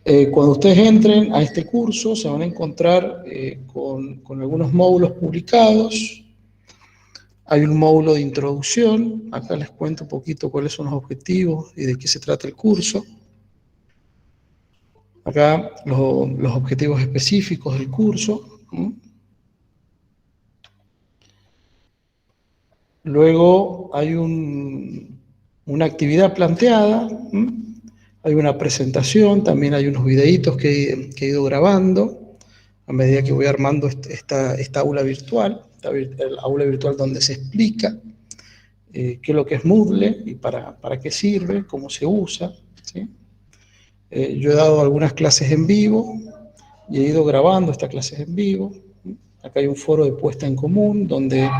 Cuando ustedes entren a este curso se van a encontrar con algunos módulos publicados. Hay un módulo de introducción, acá les cuento un poquito cuáles son los objetivos y de qué se trata el curso. Acá los objetivos específicos del curso. Luego hay una actividad planteada, hay una presentación, también hay unos videitos que he ido grabando a medida que voy armando esta aula virtual, el aula virtual donde se explica qué es lo que es Moodle y para qué sirve, cómo se usa, ¿sí? Yo he dado algunas clases en vivo y he ido grabando estas clases en vivo. Acá hay un foro de puesta en común donde,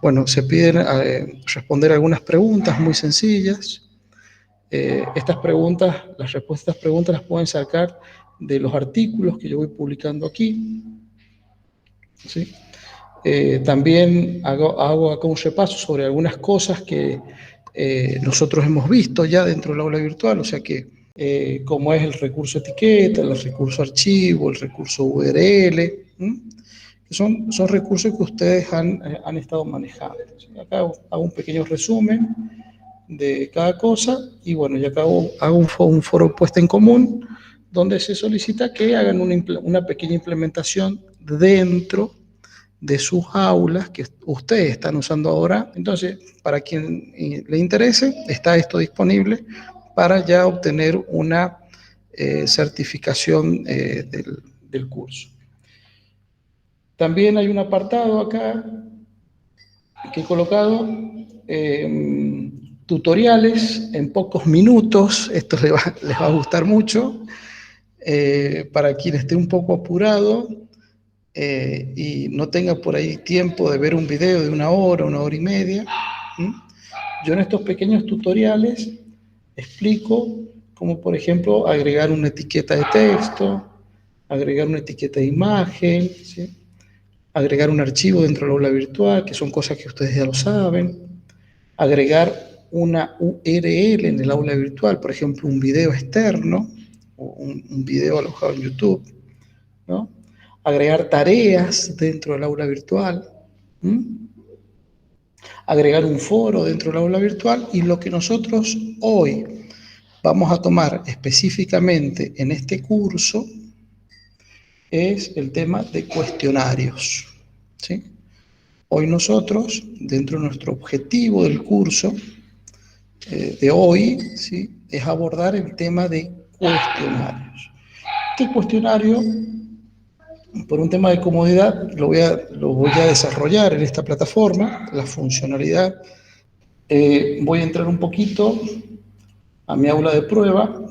bueno, se piden responder algunas preguntas muy sencillas. Estas preguntas, las respuestas a estas preguntas las pueden sacar de los artículos que yo voy publicando aquí, ¿sí? También hago acá un repaso sobre algunas cosas que nosotros hemos visto ya dentro del aula virtual, o sea que como es el recurso etiqueta, el recurso archivo, el recurso URL, que son recursos que ustedes han estado manejando. ¿Sí? Acá hago un pequeño resumen de cada cosa y bueno, ya acá hago un foro puesta en común donde se solicita que hagan una pequeña implementación dentro de sus aulas que ustedes están usando ahora. Entonces, para quien le interese, está esto disponible para ya obtener una certificación del curso. También hay un apartado acá que he colocado, tutoriales en pocos minutos, esto les va a gustar mucho, para quien esté un poco apurado y no tenga por ahí tiempo de ver un video de una hora y media. Yo en estos pequeños tutoriales explico cómo, por ejemplo, agregar una etiqueta de texto, agregar una etiqueta de imagen, ¿sí? Agregar un archivo dentro del aula virtual, que son cosas que ustedes ya lo saben, agregar una URL en el aula virtual, por ejemplo, un video externo o un video alojado en YouTube, ¿no? Agregar tareas dentro del aula virtual, agregar un foro dentro del aula virtual, y lo que nosotros hoy vamos a tomar específicamente en este curso es el tema de cuestionarios, ¿sí? Hoy nosotros, dentro de nuestro objetivo del curso de hoy, ¿sí?, es abordar el tema de cuestionarios. Este cuestionario, por un tema de comodidad, lo voy a desarrollar en esta plataforma, la funcionalidad. Voy a entrar un poquito a mi aula de prueba.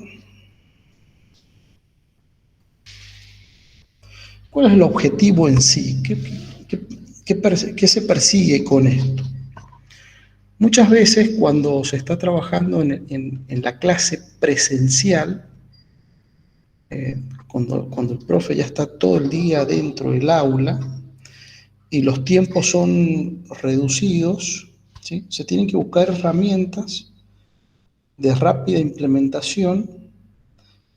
¿Cuál es el objetivo en sí? ¿Qué se persigue con esto? Muchas veces cuando se está trabajando en la clase presencial, cuando el profe ya está todo el día dentro del aula y los tiempos son reducidos, ¿sí?, se tienen que buscar herramientas de rápida implementación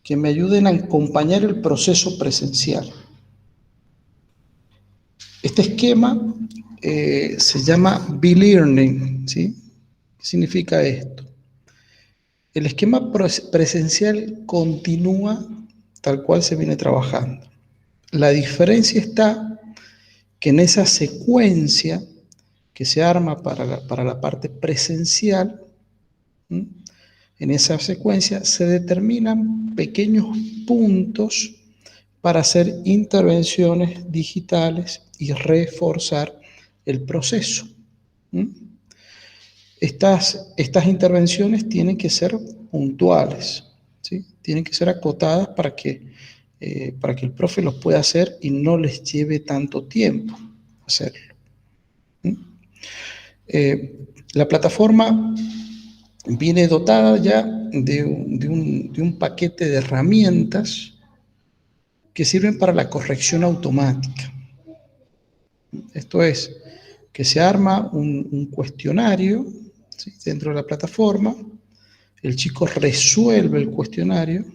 que me ayuden a acompañar el proceso presencial. Este esquema se llama B-Learning, ¿sí? ¿Qué significa esto? El esquema presencial continúa tal cual se viene trabajando. La diferencia está que en esa secuencia que se arma para la parte presencial, en esa secuencia se determinan pequeños puntos para hacer intervenciones digitales y reforzar el proceso. Estas intervenciones tienen que ser puntuales, ¿sí? Tienen que ser acotadas para que el profe los pueda hacer y no les lleve tanto tiempo hacerlo. La plataforma viene dotada ya de un paquete de herramientas que sirven para la corrección automática. Esto es, que se arma un cuestionario, ¿sí?, dentro de la plataforma, el chico resuelve el cuestionario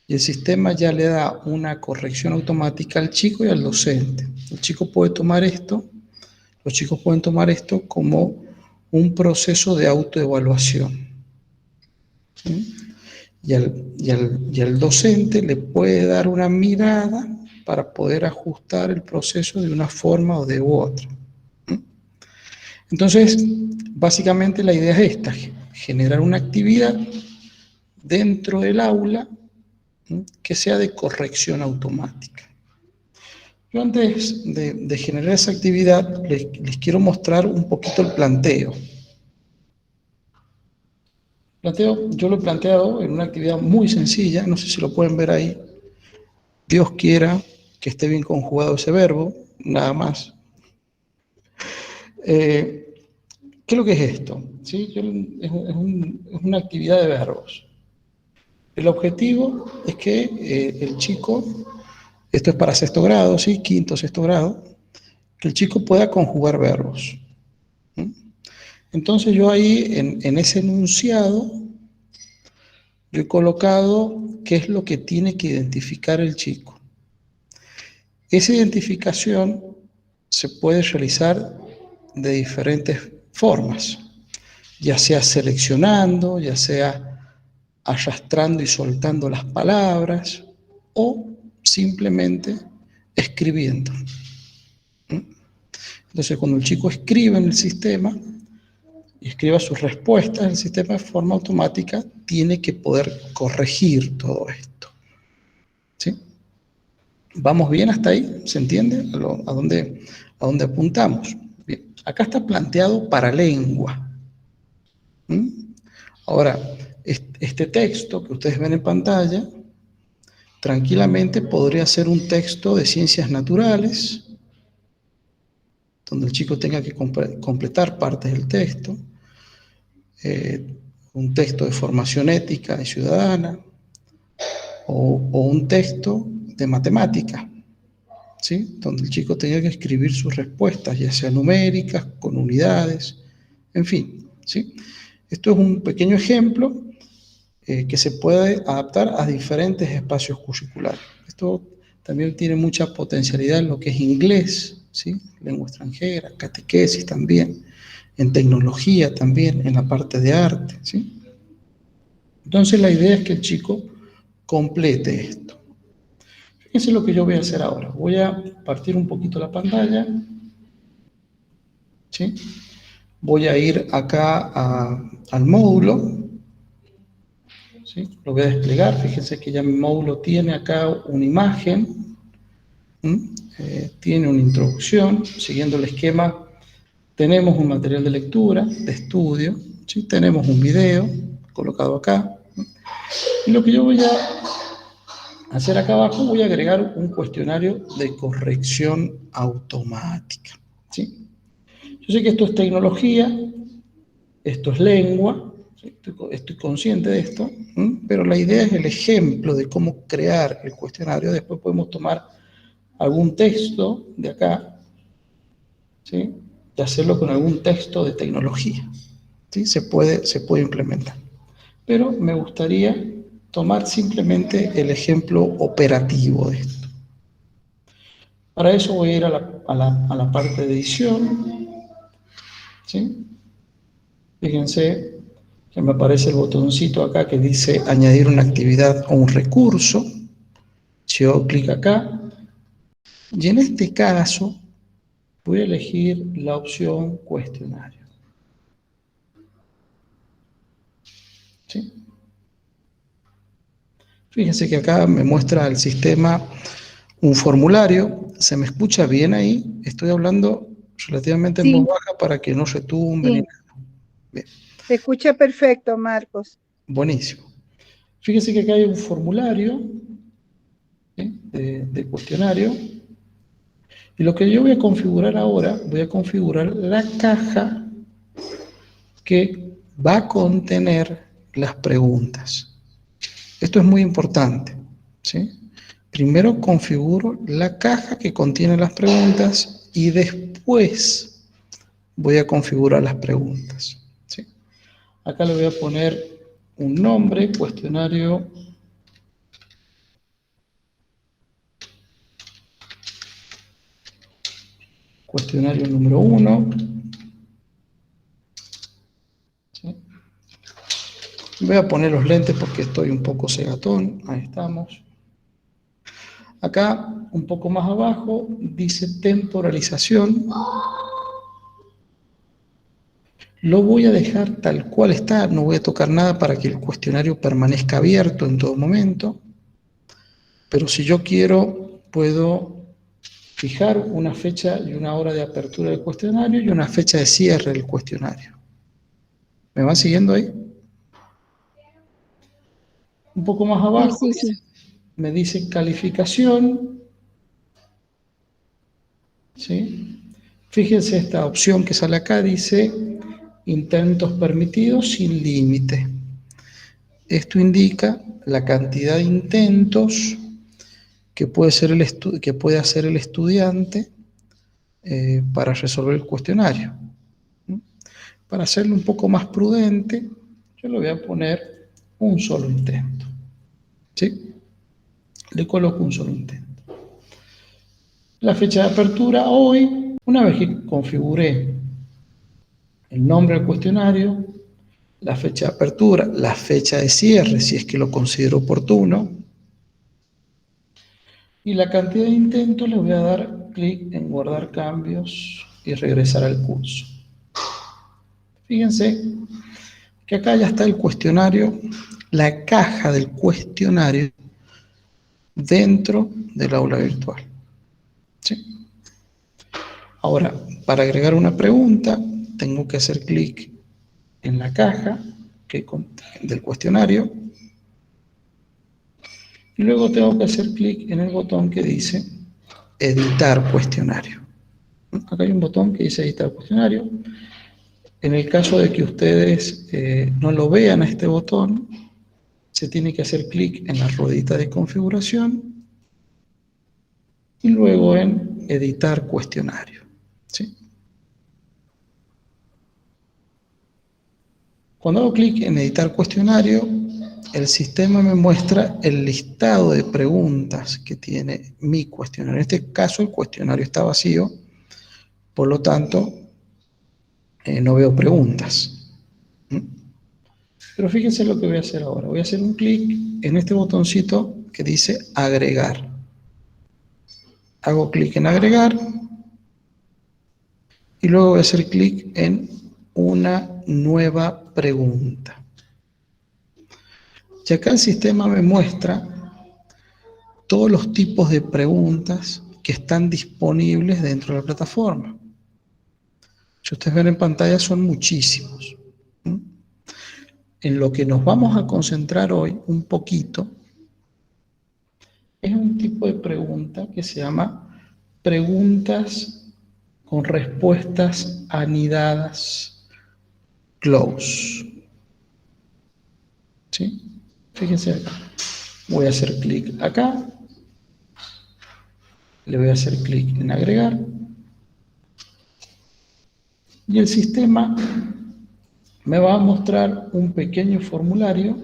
y el sistema ya le da una corrección automática al chico y al docente. El chico puede tomar esto, los chicos pueden tomar esto como un proceso de autoevaluación. ¿Sí? Y al docente le puede dar una mirada para poder ajustar el proceso de una forma o de otra. Entonces, básicamente la idea es esta, generar una actividad dentro del aula que sea de corrección automática. Yo antes de generar esa actividad les quiero mostrar un poquito el planteo. Yo lo he planteado en una actividad muy sencilla, no sé si lo pueden ver ahí. Dios quiera que esté bien conjugado ese verbo, nada más. ¿Qué es lo que es esto? ¿Sí? Es una actividad de verbos. El objetivo es que el chico, esto es para sexto grado, ¿sí? Quinto, sexto grado, que el chico pueda conjugar verbos. Entonces yo ahí, en ese enunciado, yo he colocado qué es lo que tiene que identificar el chico. Esa identificación se puede realizar de diferentes formas, ya sea seleccionando, ya sea arrastrando y soltando las palabras, o simplemente escribiendo. Entonces, cuando el chico escribe en el sistema y escriba sus respuestas, el sistema de forma automática tiene que poder corregir todo esto. ¿Sí? ¿Vamos bien hasta ahí? ¿Se entiende a dónde apuntamos? Bien. Acá está planteado para lengua. Ahora, este texto que ustedes ven en pantalla, tranquilamente podría ser un texto de ciencias naturales, donde el chico tenga que completar partes del texto, un texto de formación ética y ciudadana, o un texto de matemática, ¿sí? Donde el chico tenga que escribir sus respuestas, ya sea numéricas, con unidades, en fin, ¿sí? Esto es un pequeño ejemplo que se puede adaptar a diferentes espacios curriculares. Esto también tiene mucha potencialidad en lo que es inglés, ¿sí? Lengua extranjera, catequesis también, en tecnología también, en la parte de arte, ¿sí? Entonces la idea es que el chico complete esto. Fíjense lo que yo voy a hacer ahora. Voy a partir un poquito la pantalla, ¿sí? Voy a ir acá al módulo, ¿sí? Lo voy a desplegar. Fíjense que ya mi módulo tiene acá una imagen, tiene una introducción. Siguiendo el esquema, tenemos un material de lectura, de estudio, ¿sí? Tenemos un video colocado acá. Y lo que yo voy a hacer acá abajo, voy a agregar un cuestionario de corrección automática, ¿sí? Yo sé que esto es tecnología, esto es lengua, ¿sí? Estoy consciente de esto, pero la idea es el ejemplo de cómo crear el cuestionario. Después podemos tomar algún texto de acá, ¿sí? Y hacerlo con algún texto de tecnología, ¿sí? Se puede implementar. Pero me gustaría tomar simplemente el ejemplo operativo de esto. Para eso voy a ir a la parte de edición, ¿sí? Fíjense que me aparece el botoncito acá que dice añadir una actividad o un recurso. Si yo clic acá, y en este caso voy a elegir la opción cuestionario. ¿Sí? Fíjense que acá me muestra el sistema un formulario. ¿Se me escucha bien ahí? Estoy hablando relativamente en voz Sí, baja para que no retumbe ni sí, nada. Bien, se escucha perfecto, Marcos. buenísimo. Fíjense que acá hay un formulario, ¿sí? de cuestionario. Y lo que yo voy a configurar ahora, voy a configurar la caja que va a contener las preguntas. Esto es muy importante, ¿sí? Primero configuro la caja que contiene las preguntas y después voy a configurar las preguntas, ¿sí? Acá le voy a poner un nombre, cuestionario Cuestionario número 1. ¿Sí? Voy a poner los lentes porque estoy un poco cegatón. Ahí estamos. Acá, un poco más abajo, dice temporalización. Lo voy a dejar tal cual está, no voy a tocar nada para que el cuestionario permanezca abierto en todo momento. Pero si yo quiero, puedo fijar una fecha y una hora de apertura del cuestionario y una fecha de cierre del cuestionario. ¿Me van siguiendo ahí? Un poco más abajo Sí. me dice calificación. ¿Sí? Fíjense esta opción que sale acá, dice intentos permitidos sin límite. Esto indica la cantidad de intentos que puede hacer el estudiante para resolver el cuestionario. Para hacerlo un poco más prudente, yo le voy a poner un solo intento. ¿Sí? Le coloco un solo intento. La fecha de apertura hoy, una vez que configuré el nombre del cuestionario, la fecha de apertura, la fecha de cierre, si es que lo considero oportuno, y la cantidad de intentos, le voy a dar clic en guardar cambios y regresar al curso. Fíjense que acá ya está el cuestionario, la caja del cuestionario dentro del aula virtual. ¿Sí? Ahora, para agregar una pregunta, tengo que hacer clic en la caja del cuestionario y luego tengo que hacer clic en el botón que dice editar cuestionario. Acá hay un botón que dice editar cuestionario. En el caso de que ustedes no lo vean a este botón, se tiene que hacer clic en la ruedita de configuración y luego en editar cuestionario. ¿Sí? Cuando hago clic en editar cuestionario, el sistema me muestra el listado de preguntas que tiene mi cuestionario. En este caso, el cuestionario está vacío, por lo tanto, no veo preguntas. Pero fíjense lo que voy a hacer ahora. Voy a hacer un clic en este botoncito que dice agregar. Hago clic en agregar y luego voy a hacer clic en una nueva pregunta. Y acá el sistema me muestra todos los tipos de preguntas que están disponibles dentro de la plataforma. Si ustedes ven en pantalla, son muchísimos. En lo que nos vamos a concentrar hoy un poquito es un tipo de pregunta que se llama preguntas con respuestas anidadas close. ¿Sí? Fíjense acá. Voy a hacer clic acá. Le voy a hacer clic en agregar. Y el sistema me va a mostrar un pequeño formulario.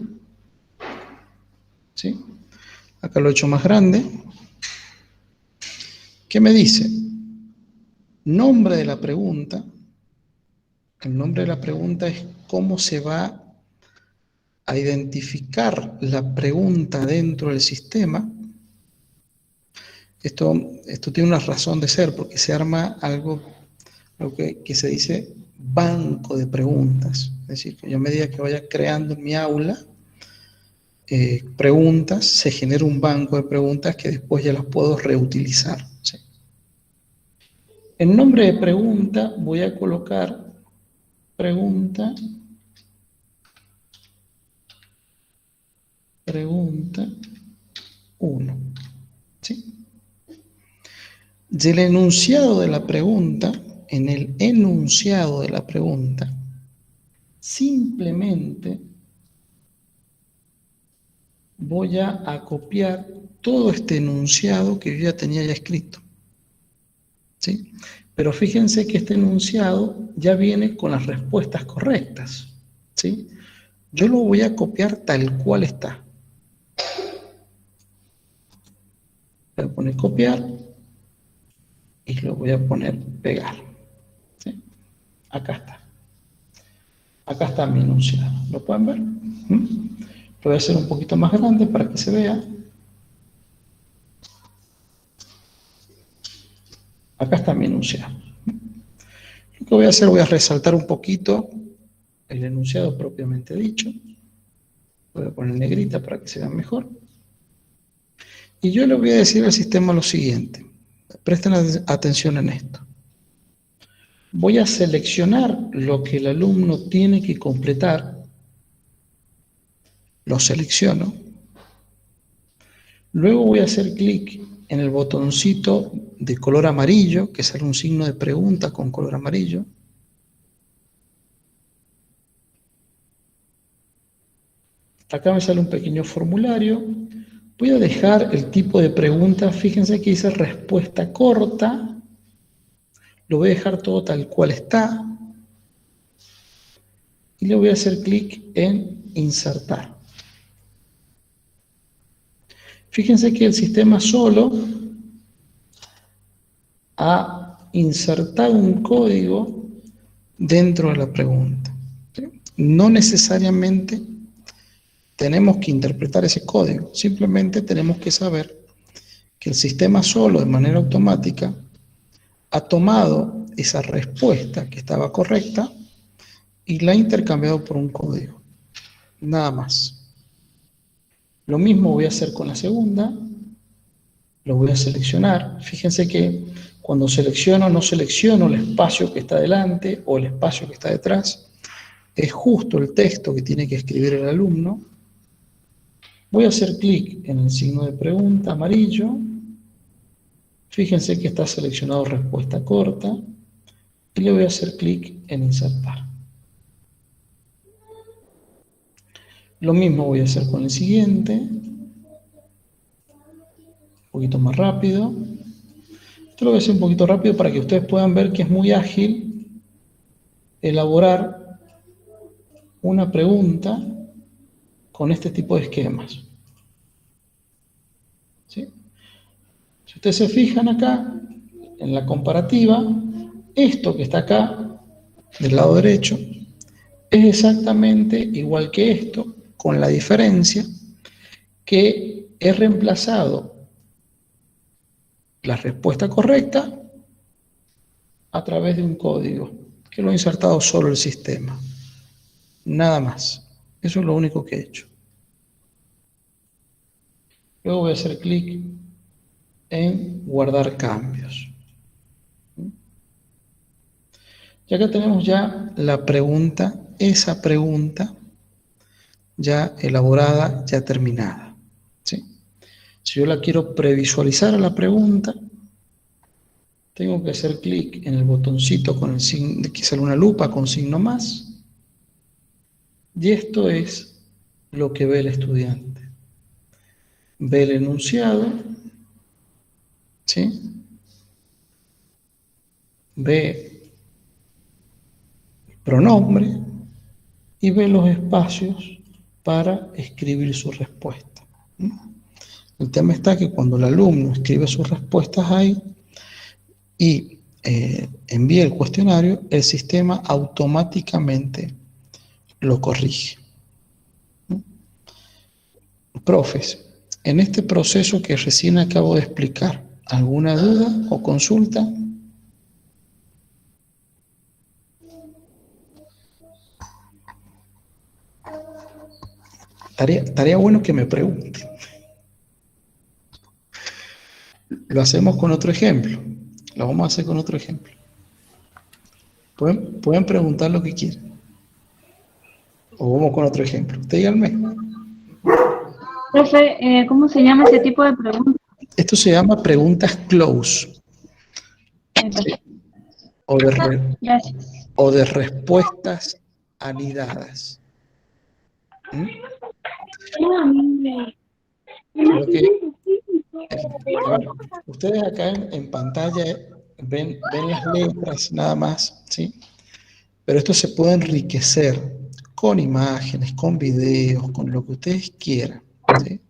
¿Sí? Acá lo he hecho más grande. ¿Qué me dice? Nombre de la pregunta. El nombre de la pregunta es cómo se va a identificar la pregunta dentro del sistema. Esto tiene una razón de ser, porque se arma algo que se dice banco de preguntas. Es decir, que yo a medida que vaya creando en mi aula preguntas, se genera un banco de preguntas que después ya las puedo reutilizar. ¿Sí? En nombre de pregunta voy a colocar pregunta 1. ¿Sí? Del enunciado de la pregunta, en el enunciado de la pregunta, simplemente voy a copiar todo este enunciado que yo ya tenía escrito. ¿Sí? Pero fíjense que este enunciado ya viene con las respuestas correctas. ¿Sí? Yo lo voy a copiar tal cual está. Voy a poner copiar y lo voy a poner pegar. ¿Sí? Acá está. Acá está mi enunciado. ¿Lo pueden ver? Lo voy a hacer un poquito más grande para que se vea. Acá está mi enunciado. Lo que voy a hacer, voy a resaltar un poquito el enunciado propiamente dicho. Voy a poner negrita para que se vea mejor. Y yo le voy a decir al sistema lo siguiente. Presten atención en esto. Voy a seleccionar lo que el alumno tiene que completar. Lo selecciono. Luego voy a hacer clic en el botoncito de color amarillo, que sale un signo de pregunta con color amarillo. Acá me sale un pequeño formulario. Voy a dejar el tipo de pregunta, fíjense que dice respuesta corta. Lo voy a dejar todo tal cual está. Y le voy a hacer clic en insertar. Fíjense que el sistema solo ha insertado un código dentro de la pregunta. ¿Sí? No necesariamente tenemos que interpretar ese código, simplemente tenemos que saber que el sistema solo, de manera automática, ha tomado esa respuesta que estaba correcta y la ha intercambiado por un código. Nada más. Lo mismo voy a hacer con la segunda. Lo voy a seleccionar. Fíjense que cuando selecciono, no selecciono el espacio que está delante o el espacio que está detrás. Es justo el texto que tiene que escribir el alumno. Voy a hacer clic en el signo de pregunta amarillo. Fíjense que está seleccionado respuesta corta. Y le voy a hacer clic en insertar. Lo mismo voy a hacer con el siguiente. Un poquito más rápido. Esto lo voy a hacer un poquito rápido para que ustedes puedan ver que es muy ágil elaborar una pregunta con este tipo de esquemas. ¿Sí? Si ustedes se fijan acá, en la comparativa, esto que está acá, del lado derecho, es exactamente igual que esto, con la diferencia que he reemplazado la respuesta correcta a través de un código, que lo ha insertado solo el sistema. Nada más. Eso es lo único que he hecho. Luego voy a hacer clic en guardar cambios. Y acá tenemos ya la pregunta, esa pregunta ya elaborada, ya terminada. ¿Sí? Si yo la quiero previsualizar a la pregunta, tengo que hacer clic en el botoncito con el signo, que sale una lupa con signo más. Y esto es lo que ve el estudiante. Ve el enunciado, ¿sí? Ve el pronombre y ve los espacios para escribir su respuesta. El tema está que cuando el alumno escribe sus respuestas ahí y envía el cuestionario, el sistema automáticamente lo corrige. Profes, en este proceso que recién acabo de explicar, ¿alguna duda o consulta? Estaría bueno que me pregunten. Lo hacemos con otro ejemplo. Lo vamos a hacer con otro ejemplo. Pueden preguntar lo que quieran. O vamos con otro ejemplo. Usted díganme. Profe, ¿cómo se llama ese tipo de preguntas? Esto se llama preguntas close. ¿Sí? O de respuestas anidadas. Ustedes acá en pantalla ven las letras nada más, ¿sí? Pero esto se puede enriquecer con imágenes, con videos, con lo que ustedes quieran, ¿sí?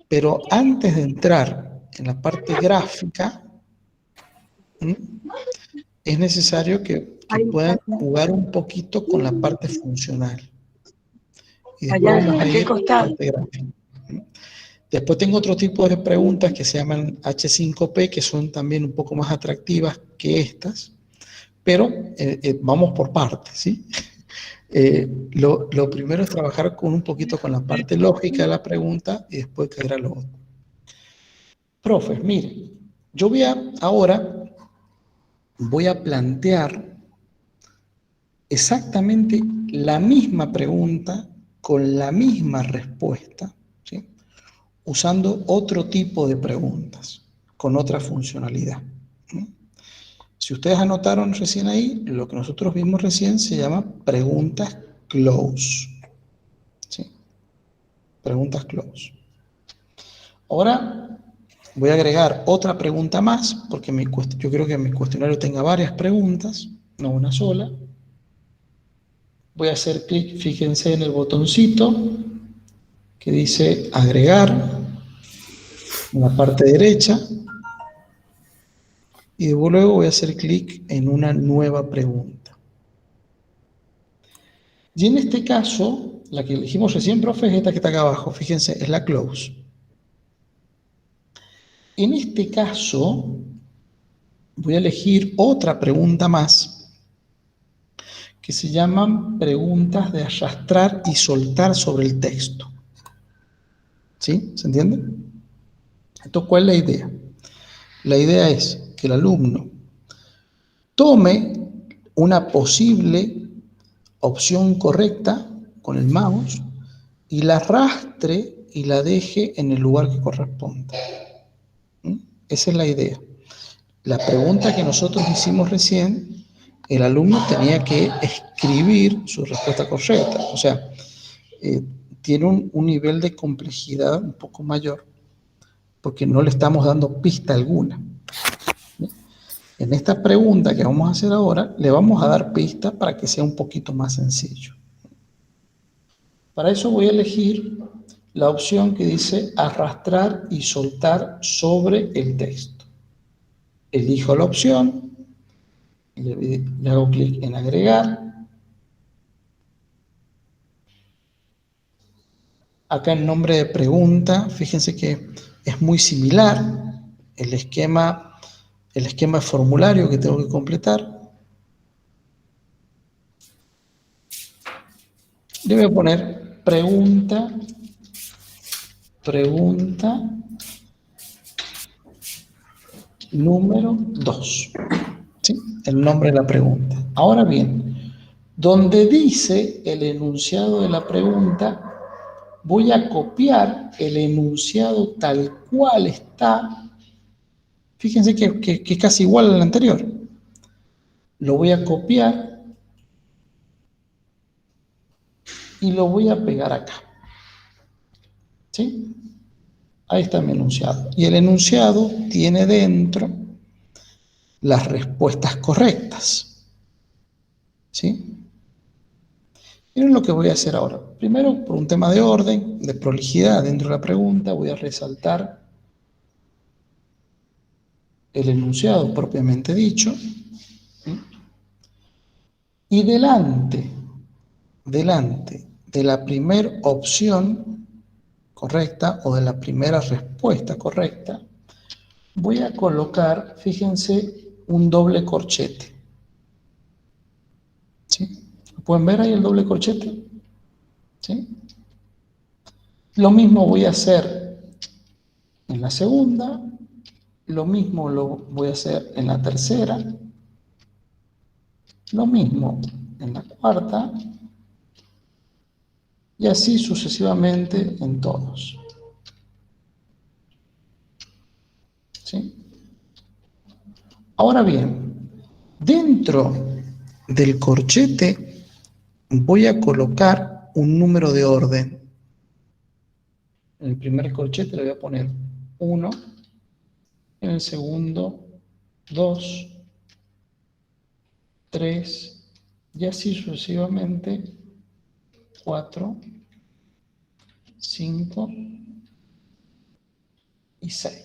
Pero antes de entrar en la parte gráfica, ¿Mm? Es necesario que puedan jugar un poquito con la parte funcional. Y después vamos a ir a la parte gráfica. ¿Mm? Después tengo otro tipo de preguntas que se llaman H5P, que son también un poco más atractivas que estas, pero vamos por partes, ¿sí? Lo primero es trabajar con un poquito con la parte lógica de la pregunta y después caer a lo otro. Profes, mire, yo ahora voy a plantear exactamente la misma pregunta con la misma respuesta, ¿sí? Usando otro tipo de preguntas, con otra funcionalidad. Si ustedes anotaron recién ahí, lo que nosotros vimos recién se llama preguntas close. ¿Sí? Preguntas close. Ahora voy a agregar otra pregunta más, porque yo creo que mi cuestionario tenga varias preguntas, no una sola. Voy a hacer clic, fíjense en el botoncito que dice agregar en la parte derecha y luego voy a hacer clic en una nueva pregunta. Y en este caso, la que elegimos recién, profe, es esta que está acá abajo, fíjense, es la close. En este caso, voy a elegir otra pregunta más, que se llaman preguntas de arrastrar y soltar sobre el texto. ¿Sí? ¿Se entiende? Entonces, ¿cuál es la idea? La idea es que el alumno tome una posible opción correcta con el mouse y la arrastre y la deje en el lugar que corresponda. ¿Mm? Esa es la idea. La pregunta que nosotros hicimos recién, el alumno tenía que escribir su respuesta correcta. O sea, tiene un nivel de complejidad un poco mayor porque no le estamos dando pista alguna. En esta pregunta que vamos a hacer ahora, le vamos a dar pista para que sea un poquito más sencillo. Para eso voy a elegir la opción que dice arrastrar y soltar sobre el texto. Elijo la opción, le hago clic en agregar. Acá el nombre de pregunta, fíjense que es muy similar el esquema de formulario que tengo que completar. Le voy a poner pregunta número 2. ¿Sí? El nombre de la pregunta. Ahora bien, donde dice el enunciado de la pregunta, voy a copiar el enunciado tal cual está. Fíjense que es casi igual al anterior. Lo voy a copiar y lo voy a pegar acá. ¿Sí? Ahí está mi enunciado. Y el enunciado tiene dentro las respuestas correctas. ¿Sí? Miren lo que voy a hacer ahora. Primero, por un tema de orden, de prolijidad dentro de la pregunta, voy a resaltar el enunciado propiamente dicho. ¿Sí? Y delante de la primera opción correcta o de la primera respuesta correcta, voy a colocar, fíjense, un doble corchete. ¿Sí? ¿Pueden ver ahí el doble corchete? ¿Sí? Lo mismo voy a hacer en la segunda, lo mismo lo voy a hacer en la tercera, lo mismo en la cuarta y así sucesivamente en todos. ¿Sí? Ahora bien, dentro del corchete voy a colocar un número de orden. En el primer corchete le voy a poner 1, en el segundo 2, 3 y así sucesivamente 4, 5 y 6.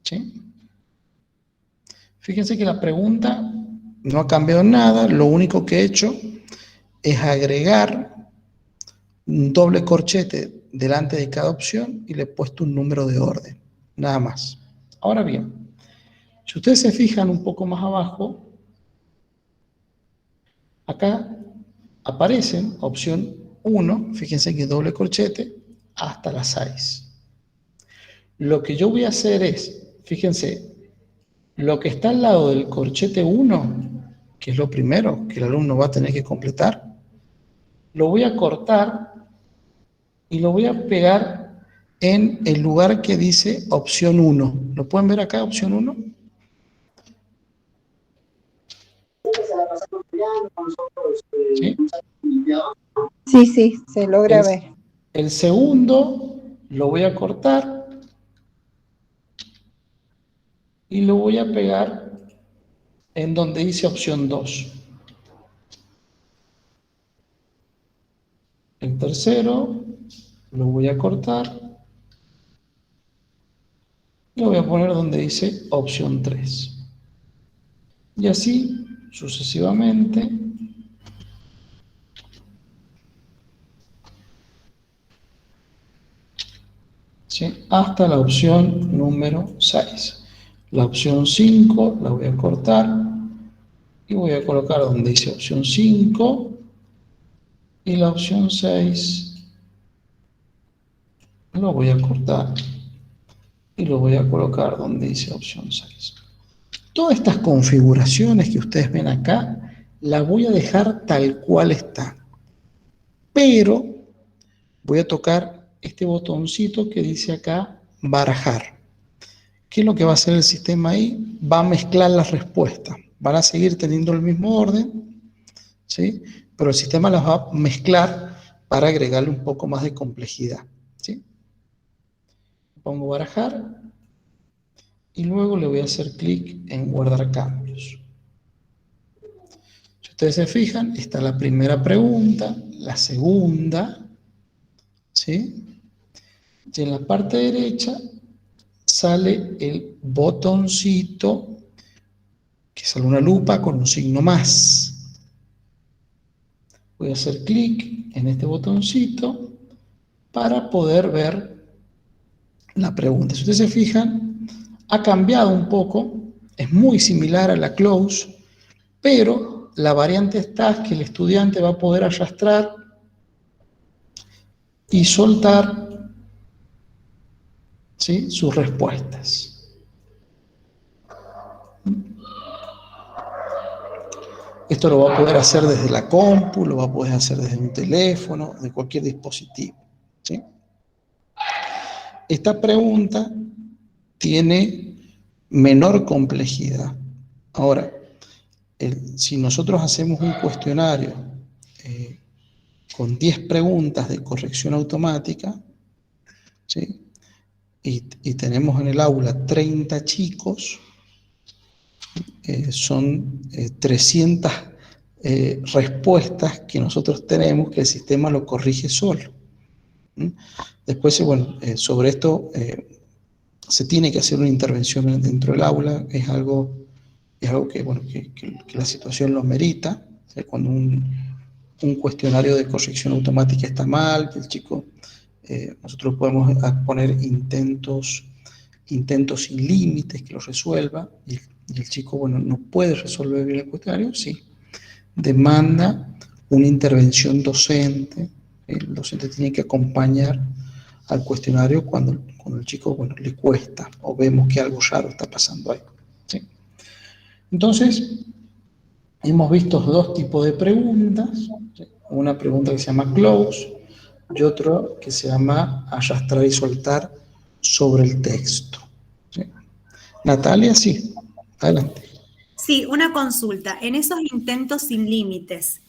¿Sí? Fíjense que la pregunta no ha cambiado nada, lo único que he hecho es agregar un doble corchete delante de cada opción y le he puesto un número de orden, nada más. Ahora bien, si ustedes se fijan un poco más abajo, acá aparecen opción 1, fíjense que doble corchete, hasta las 6. Lo que yo voy a hacer es, fíjense, lo que está al lado del corchete 1, que es lo primero que el alumno va a tener que completar, lo voy a cortar y lo voy a pegar en el lugar que dice opción 1. ¿Lo pueden ver acá, opción 1? ¿Sí? Sí, sí, se logra ver. El segundo lo voy a cortar y lo voy a pegar en donde dice opción 2. El tercero lo voy a cortar y lo voy a poner donde dice opción 3. Y así sucesivamente. ¿Sí? Hasta la opción número 6. La opción 5 la voy a cortar y voy a colocar donde dice opción 5 y la opción 6 lo voy a cortar y lo voy a colocar donde dice opción 6. Todas estas configuraciones que ustedes ven acá las voy a dejar tal cual está, pero voy a tocar este botoncito que dice acá barajar. ¿Qué es lo que va a hacer el sistema ahí? Va a mezclar las respuestas. Van a seguir teniendo el mismo orden, ¿sí? Pero el sistema las va a mezclar para agregarle un poco más de complejidad, ¿sí? Pongo barajar y luego le voy a hacer clic en guardar cambios. Si ustedes se fijan, está la primera pregunta, la segunda, ¿sí? Y en la parte derecha sale el botoncito que sale una lupa con un signo más. Voy a hacer clic en este botoncito para poder ver la pregunta. Si ustedes se fijan, ha cambiado un poco, es muy similar a la close, pero la variante está que el estudiante va a poder arrastrar y soltar, ¿sí?, sus respuestas. Esto lo va a poder hacer desde la compu, lo va a poder hacer desde un teléfono, de cualquier dispositivo, ¿sí? Esta pregunta tiene menor complejidad. Ahora, si nosotros hacemos un cuestionario con 10 preguntas de corrección automática, ¿sí?, y tenemos en el aula 30 chicos, son 300 respuestas que nosotros tenemos que el sistema lo corrige solo. Después, bueno, sobre esto se tiene que hacer una intervención dentro del aula, es algo que, bueno, que la situación lo merita. O sea, cuando un cuestionario de corrección automática está mal, que el chico, nosotros podemos poner intentos sin límites que lo resuelva, y el chico, bueno, no puede resolver bien el cuestionario, sí, demanda una intervención docente. El docente tiene que acompañar al cuestionario cuando el chico, bueno, le cuesta o vemos que algo raro está pasando ahí, ¿sí? Entonces, hemos visto dos tipos de preguntas, ¿sí? Una pregunta que se llama close y otro que se llama arrastrar y soltar sobre el texto, ¿sí? Natalia, sí, adelante. Sí, una consulta. En esos intentos sin límites,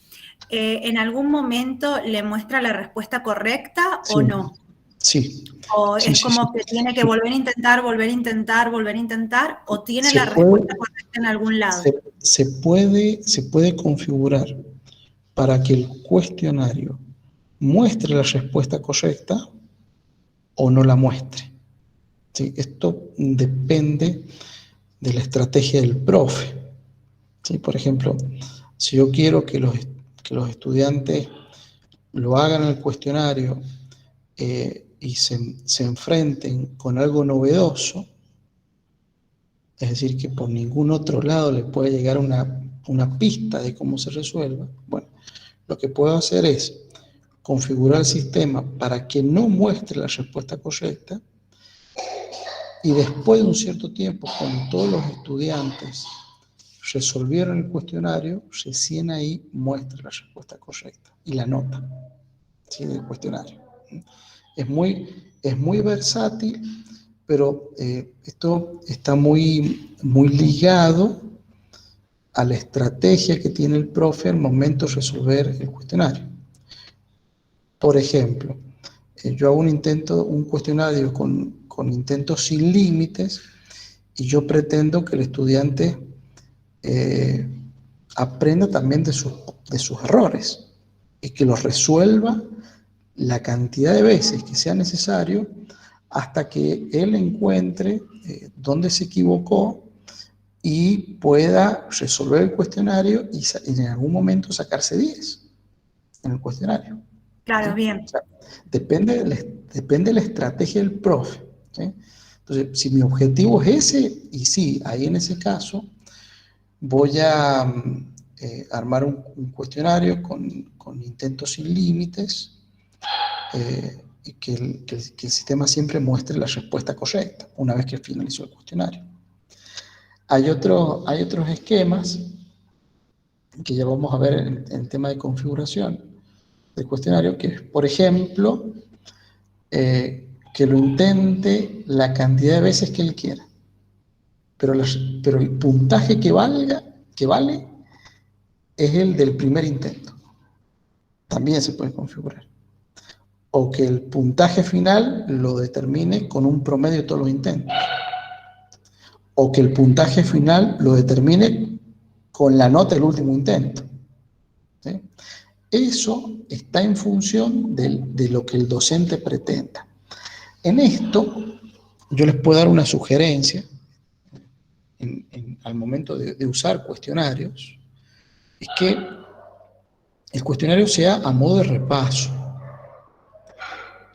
¿en algún momento le muestra la respuesta correcta o Sí. no? Sí. ¿O Sí, es sí, como sí. que tiene que volver a intentar, volver a intentar, volver a intentar? ¿O tiene Se la respuesta correcta en algún lado? Se puede configurar para que el cuestionario muestre la respuesta correcta o no la muestre, ¿sí? Esto depende de la estrategia del profe. ¿Sí? Por ejemplo, si yo quiero que los estudiantes lo hagan en el cuestionario y se enfrenten con algo novedoso, es decir, que por ningún otro lado le puede llegar una pista de cómo se resuelva, bueno, lo que puedo hacer es configurar el sistema para que no muestre la respuesta correcta y después de un cierto tiempo, cuando todos los estudiantes resolvieron el cuestionario, recién ahí muestra la respuesta correcta y la nota, ¿sí?, del cuestionario. Es muy versátil, pero esto está muy ligado a la estrategia que tiene el profe al momento de resolver el cuestionario. Por ejemplo, yo hago un cuestionario con intentos sin límites y yo pretendo que el estudiante aprenda también de sus errores y que los resuelva la cantidad de veces que sea necesario hasta que él encuentre dónde se equivocó y pueda resolver el cuestionario y en algún momento sacarse 10 en el cuestionario. Claro, ¿Sí? bien. O sea, depende de la estrategia del profe, ¿sí? Entonces, si mi objetivo es ese, y sí, ahí en ese caso voy a armar un cuestionario con intentos sin límites y que el sistema siempre muestre la respuesta correcta una vez que finalizó el cuestionario. Hay otros esquemas que ya vamos a ver en tema de configuración del cuestionario, que es, por ejemplo, que lo intente la cantidad de veces que él quiera, pero el puntaje que vale es el del primer intento. También se puede configurar. O que el puntaje final lo determine con un promedio de todos los intentos. O que el puntaje final lo determine con la nota del último intento. ¿Sí? Eso está en función de lo que el docente pretenda. En esto, yo les puedo dar una sugerencia al momento de usar cuestionarios, es que el cuestionario sea a modo de repaso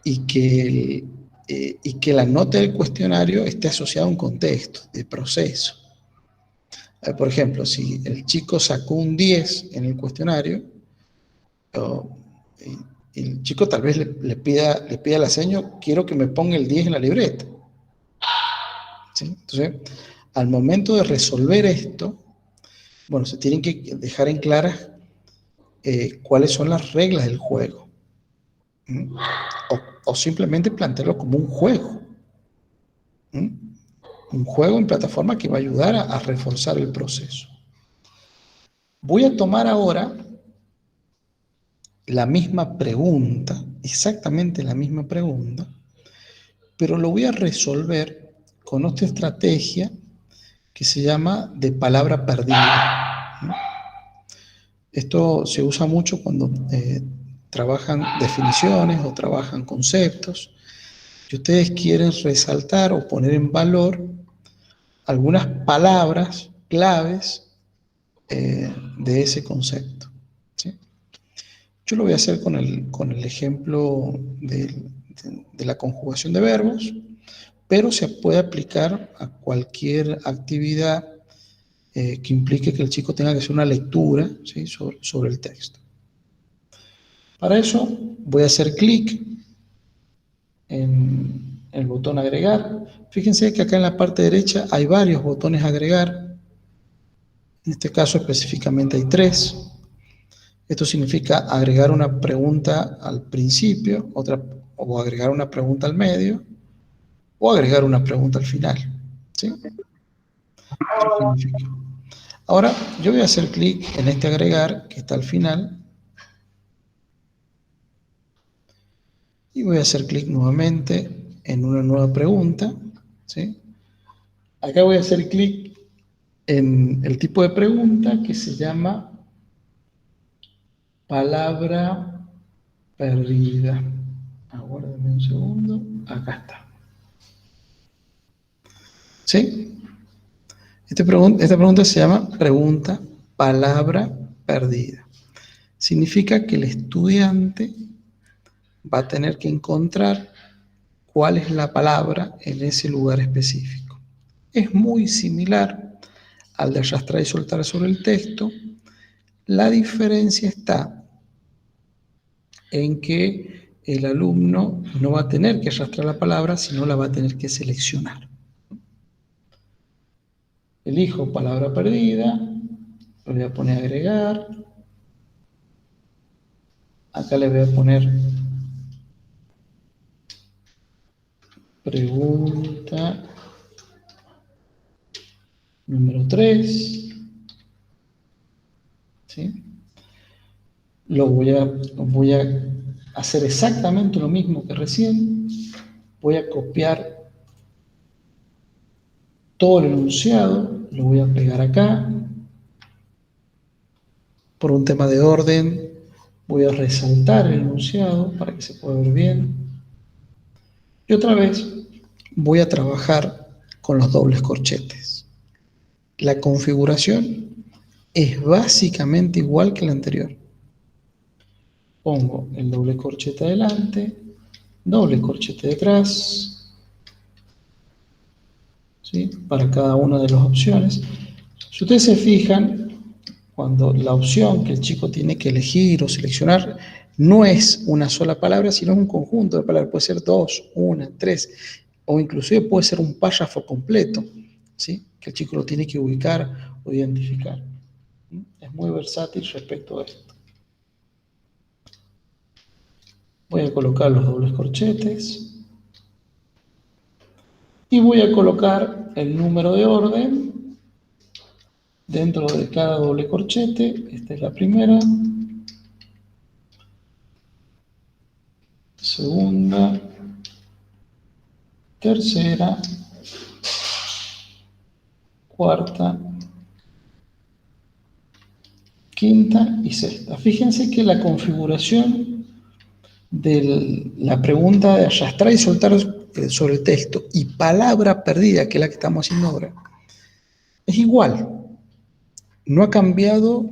y que la nota del cuestionario esté asociada a un contexto de proceso. Por ejemplo, si el chico sacó un 10 en el cuestionario, el chico tal vez le pida a la seño, quiero que me ponga el 10 en la libreta. ¿Sí? Entonces, al momento de resolver esto, bueno, se tienen que dejar en claras cuáles son las reglas del juego. ¿Mm? O simplemente plantearlo como un juego. ¿Mm? Un juego en plataforma que va a ayudar a reforzar el proceso. Voy a tomar ahora la misma pregunta, exactamente la misma pregunta, pero lo voy a resolver con otra estrategia que se llama de palabra perdida. ¿Mm? Esto se usa mucho cuando trabajan definiciones o trabajan conceptos y ustedes quieren resaltar o poner en valor algunas palabras claves de ese concepto. ¿Sí? Yo lo voy a hacer con el ejemplo de la conjugación de verbos, pero se puede aplicar a cualquier actividad que implique que el chico tenga que hacer una lectura, ¿sí?, sobre el texto. Para eso voy a hacer clic en el botón agregar. Fíjense que acá en la parte derecha hay varios botones agregar. En este caso específicamente hay 3. Esto significa agregar una pregunta al principio, o agregar una pregunta al medio, o agregar una pregunta al final. ¿Sí? Eso significa. Ahora yo voy a hacer clic en este agregar que está al final y voy a hacer clic nuevamente en una nueva pregunta. ¿Sí? Acá voy a hacer clic en el tipo de pregunta que se llama palabra perdida. Aguárdame un segundo. Acá está. ¿Sí? Esta pregunta se llama pregunta palabra perdida. Significa que el estudiante va a tener que encontrar cuál es la palabra en ese lugar específico. Es muy similar al de arrastrar y soltar sobre el texto. La diferencia está en que el alumno no va a tener que arrastrar la palabra, sino la va a tener que seleccionar. Elijo palabra perdida, le voy a poner agregar. Acá le voy a poner pregunta número 3. ¿Sí? Voy a hacer exactamente lo mismo que recién. Voy a copiar todo el enunciado, lo voy a pegar acá. Por un tema de orden, voy a resaltar el enunciado para que se pueda ver bien. Y otra vez voy a trabajar con los dobles corchetes. La configuración es básicamente igual que la anterior. Pongo el doble corchete adelante, doble corchete detrás, ¿sí? Para cada una de las opciones. Si ustedes se fijan, cuando la opción que el chico tiene que elegir o seleccionar no es una sola palabra, sino un conjunto de palabras. Puede ser 2, 1, 3, o inclusive puede ser un párrafo completo, ¿sí? Que el chico lo tiene que ubicar o identificar. Es muy versátil respecto a esto. Voy a colocar los dobles corchetes y voy a colocar el número de orden dentro de cada doble corchete. Esta es la primera, segunda, tercera, cuarta, quinta y sexta. Fíjense que la configuración de la pregunta de arrastrar y soltar sobre el texto y palabra perdida, que es la que estamos haciendo ahora, es igual. No ha cambiado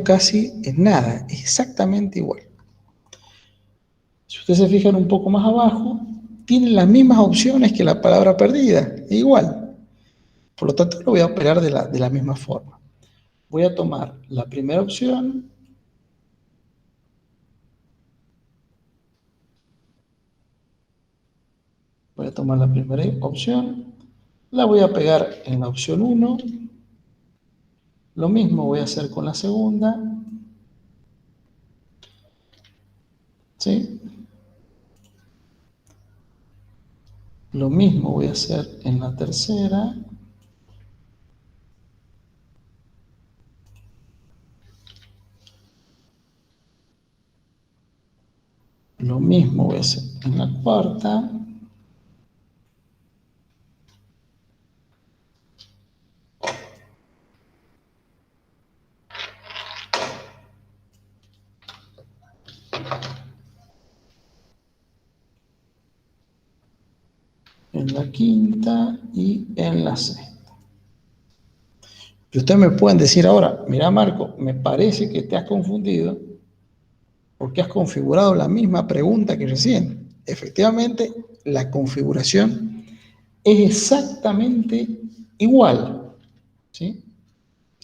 casi en nada. Es exactamente igual. Si ustedes se fijan un poco más abajo, tienen las mismas opciones que la palabra perdida. Es igual. Por lo tanto, lo voy a operar de la misma forma. Voy a tomar la primera opción. Voy a tomar la primera opción. La voy a pegar en la opción 1. Lo mismo voy a hacer con la segunda. ¿Sí? Lo mismo voy a hacer en la tercera. Lo mismo voy a hacer en la cuarta. En la quinta y en la sexta. Y ustedes me pueden decir ahora, mira Marco, me parece que te has confundido porque has configurado la misma pregunta que recién. Efectivamente, la configuración es exactamente igual, ¿sí?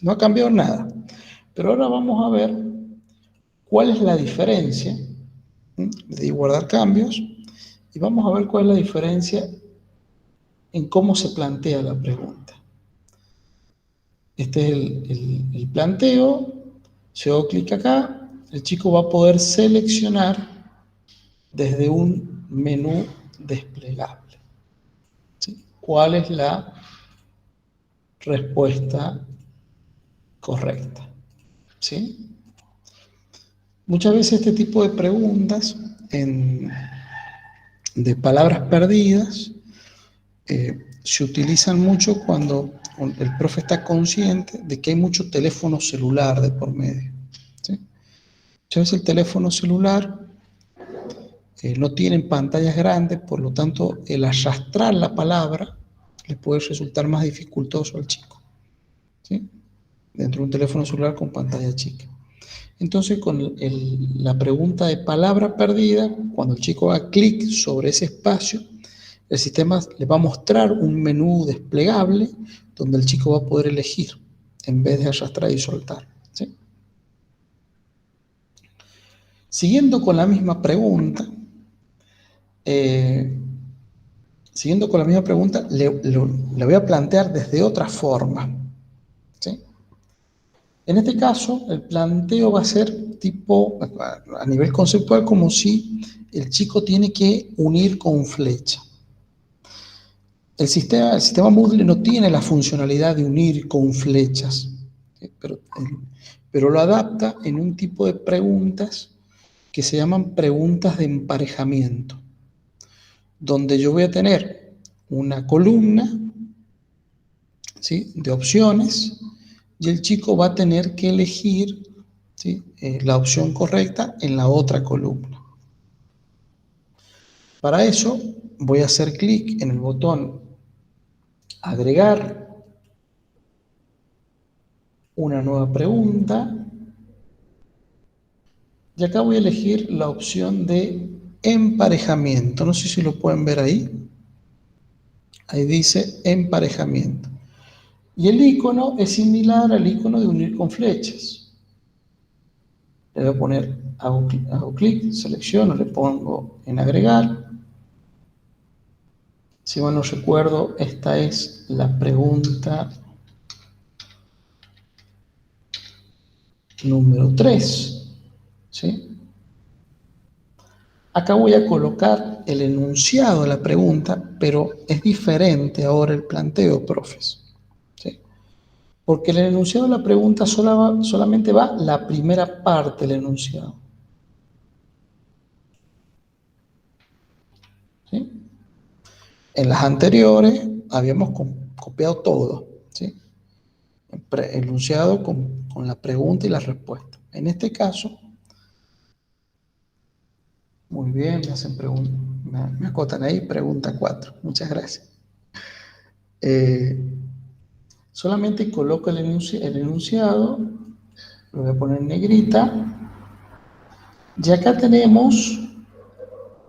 No ha cambiado nada. Pero ahora vamos a ver cuál es la diferencia. Le di guardar cambios y vamos a ver cuál es la diferencia en cómo se plantea la pregunta. Este es el planteo. Si hago clic acá, el chico va a poder seleccionar desde un menú desplegable, ¿sí? ¿Cuál es la respuesta correcta? ¿Sí? Muchas veces este tipo de preguntas de palabras perdidas se utilizan mucho cuando el profe está consciente de que hay mucho teléfono celular de por medio, ¿sí? Muchas veces el teléfono celular no tiene pantallas grandes, por lo tanto el arrastrar la palabra le puede resultar más dificultoso al chico, ¿sí? Dentro de un teléfono celular con pantalla chica. Entonces, con la pregunta de palabra perdida, cuando el chico haga clic sobre ese espacio, el sistema le va a mostrar un menú desplegable donde el chico va a poder elegir en vez de arrastrar y soltar, ¿sí? Siguiendo con la misma pregunta, le voy a plantear desde otra forma, ¿sí? En este caso, el planteo va a ser tipo, a nivel conceptual, como si el chico tiene que unir con flecha. El sistema Moodle no tiene la funcionalidad de unir con flechas, ¿sí? Pero lo adapta en un tipo de preguntas que se llaman preguntas de emparejamiento, donde yo voy a tener una columna, ¿sí?, de opciones, y el chico va a tener que elegir, ¿sí?, la opción correcta en la otra columna. Para eso voy a hacer clic en el botón agregar una nueva pregunta, y acá voy a elegir la opción de emparejamiento. No sé si lo pueden ver ahí. Ahí dice emparejamiento. Y el icono es similar al icono de unir con flechas. Le voy a poner, hago clic, selecciono, le pongo en agregar. Si mal no recuerdo, esta es la pregunta número 3, ¿sí? Acá voy a colocar el enunciado de la pregunta, pero es diferente ahora el planteo, profes, ¿sí? Porque el enunciado de la pregunta solamente va la primera parte del enunciado, ¿sí? En las anteriores habíamos copiado todo, ¿sí? El enunciado con la pregunta y la respuesta. En este caso, muy bien, me hacen preguntas, me acotan ahí, pregunta 4. Muchas gracias. Solamente coloco el enunciado, lo voy a poner en negrita, y acá tenemos,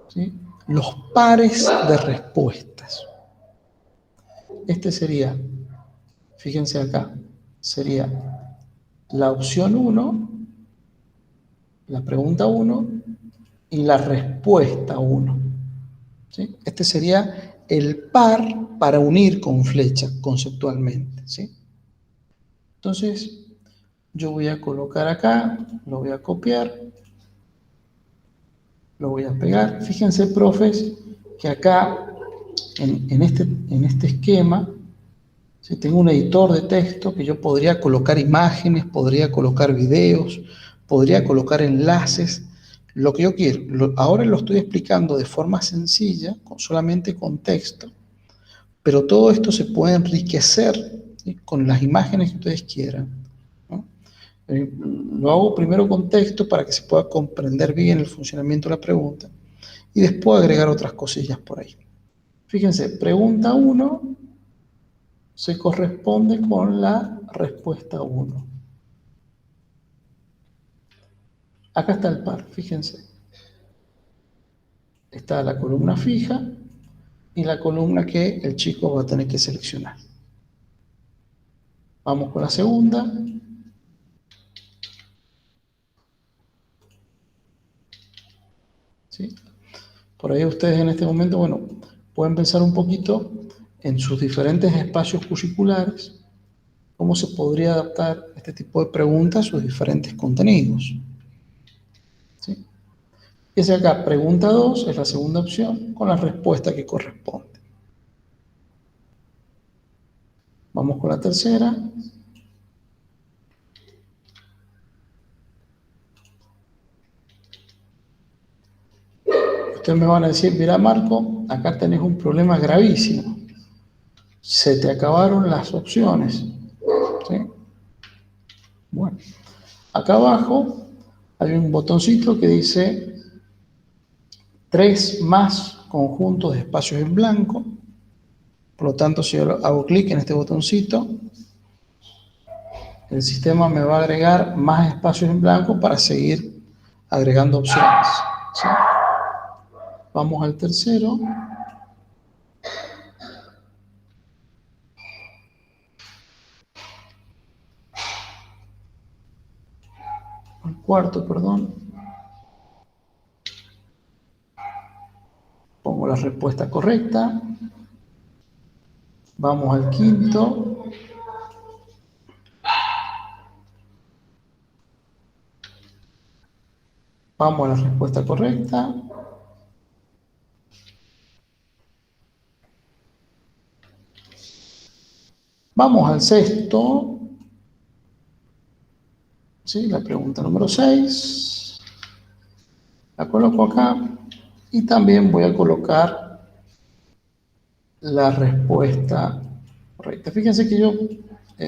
¿sí?, los pares de respuestas. Este sería, fíjense acá, sería la opción 1, la pregunta 1 y la respuesta 1, ¿sí? Este sería el par para unir con flecha conceptualmente, ¿sí? Entonces, yo voy a colocar acá, lo voy a copiar, lo voy a pegar. Fíjense, profes, que acá, en este esquema, ¿sí?, tengo un editor de texto que yo podría colocar imágenes, podría colocar videos, podría colocar enlaces, lo que yo quiero. Ahora lo estoy explicando de forma sencilla, solamente con texto, pero todo esto se puede enriquecer, ¿sí?, con las imágenes que ustedes quieran, ¿no? Lo hago primero con texto para que se pueda comprender bien el funcionamiento de la pregunta y después agregar otras cosillas por ahí. Fíjense, pregunta 1 se corresponde con la respuesta 1. Acá está el par, fíjense. Está la columna fija y la columna que el chico va a tener que seleccionar. Vamos con la segunda. ¿Sí? Por ahí ustedes en este momento, bueno, pueden pensar un poquito en sus diferentes espacios curriculares, cómo se podría adaptar este tipo de preguntas a sus diferentes contenidos. ¿Sí? Y hacia acá, pregunta 2 es la segunda opción con la respuesta que corresponde. Vamos con la tercera. Ustedes me van a decir, mira Marco, acá tenés un problema gravísimo. Se te acabaron las opciones, ¿sí? Bueno, acá abajo hay un botoncito que dice 3 más conjuntos de espacios en blanco, Por lo tanto, si yo hago clic en este botoncito, el sistema me va a agregar más espacios en blanco para seguir agregando opciones, ¿sí? Vamos al tercero. Al cuarto, perdón. Pongo la respuesta correcta. Vamos al quinto. Vamos a la respuesta correcta. Vamos al sexto. ¿Sí? La pregunta número 6. La coloco acá. Y también voy a colocar la respuesta correcta. Fíjense que yo,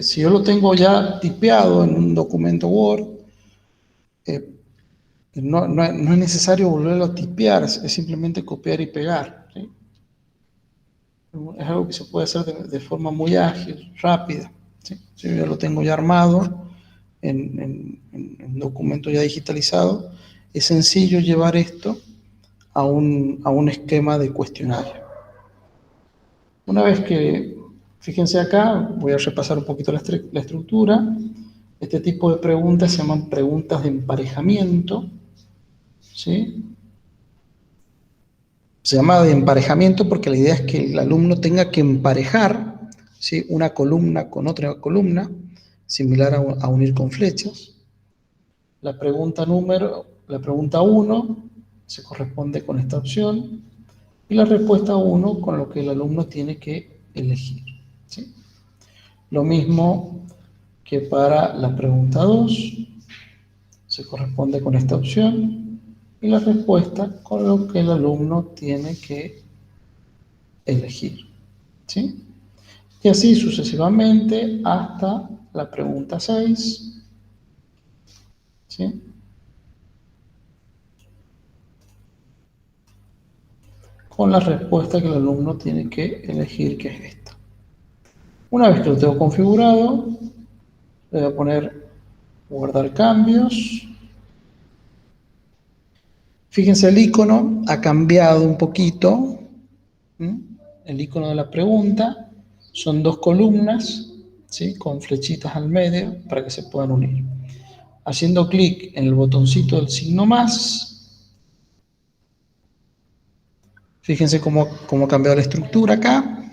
si yo lo tengo ya tipeado en un documento Word, no es necesario volverlo a tipear, es simplemente copiar y pegar, ¿sí? Es algo que se puede hacer de forma muy ágil, rápida, ¿sí? Si yo ya lo tengo ya armado en un documento ya digitalizado, es sencillo llevar esto a un esquema de cuestionario. Una vez que, fíjense acá, voy a repasar un poquito la estructura. Este tipo de preguntas se llaman preguntas de emparejamiento, ¿sí? Se llama de emparejamiento porque la idea es que el alumno tenga que emparejar, ¿sí?, una columna con otra columna, similar a unir con flechas. La pregunta 1 se corresponde con esta opción y la respuesta 1 con lo que el alumno tiene que elegir, ¿sí? Lo mismo que para la pregunta 2, se corresponde con esta opción y la respuesta con lo que el alumno tiene que elegir, ¿sí? Y así sucesivamente hasta la pregunta 6, ¿sí?, con la respuesta que el alumno tiene que elegir, que es esta. Una vez que lo tengo configurado, le voy a poner guardar cambios. Fíjense, el icono ha cambiado un poquito. El icono de la pregunta son 2 columnas, ¿sí?, con flechitas al medio para que se puedan unir. Haciendo clic en el botoncito del signo más, fíjense cómo ha cambiado la estructura acá.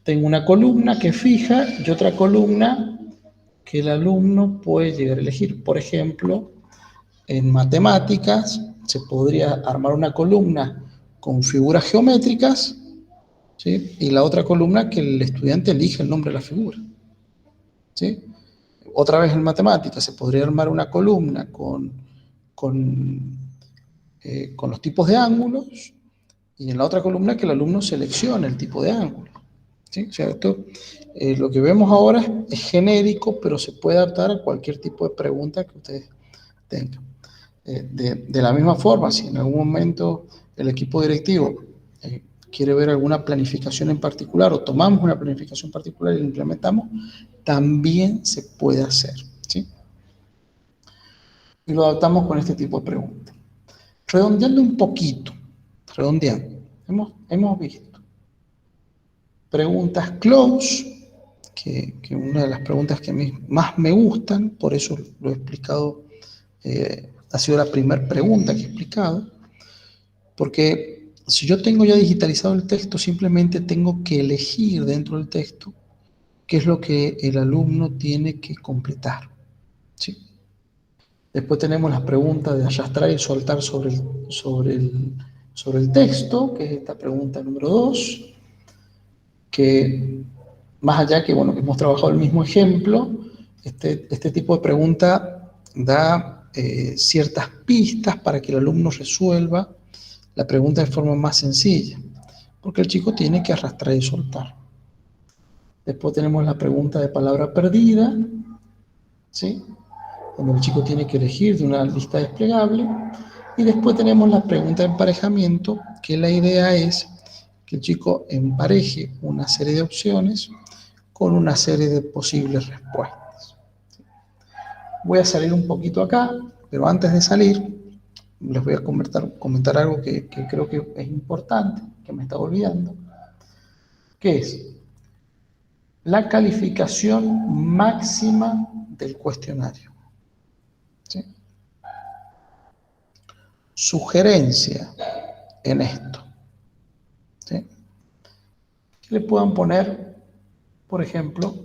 Tengo una columna que es fija y otra columna que el alumno puede llegar a elegir. Por ejemplo, en matemáticas se podría armar una columna con figuras geométricas, ¿sí?, y la otra columna que el estudiante elige el nombre de la figura, ¿sí? Otra vez en matemáticas se podría armar una columna con los tipos de ángulos y en la otra columna que el alumno seleccione el tipo de ángulo, ¿sí? O sea, lo que vemos ahora es genérico, pero se puede adaptar a cualquier tipo de pregunta que ustedes tengan. De la misma forma, si en algún momento el equipo directivo quiere ver alguna planificación en particular o tomamos una planificación particular y la implementamos, también se puede hacer, ¿sí? Y lo adaptamos con este tipo de preguntas. Redondeando un poquito, hemos visto preguntas close, que una de las preguntas que a mí más me gustan, por eso lo he explicado, ha sido la primera pregunta que he explicado, porque si yo tengo ya digitalizado el texto, simplemente tengo que elegir dentro del texto qué es lo que el alumno tiene que completar, ¿sí? Después tenemos las preguntas de arrastrar y soltar sobre el texto, que es esta pregunta número 2, que más allá que, bueno, que hemos trabajado el mismo ejemplo, este tipo de pregunta da ciertas pistas para que el alumno resuelva la pregunta de forma más sencilla, porque el chico tiene que arrastrar y soltar. Después tenemos la pregunta de palabra perdida, ¿sí?, donde el chico tiene que elegir de una lista desplegable. Y después tenemos la pregunta de emparejamiento, que la idea es que el chico empareje una serie de opciones con una serie de posibles respuestas. Voy a salir un poquito acá, pero antes de salir les voy a comentar algo que creo que es importante, que me estaba olvidando, que es la calificación máxima del cuestionario. ¿Sí? Sugerencia en esto. ¿Sí? Que le puedan poner, por ejemplo,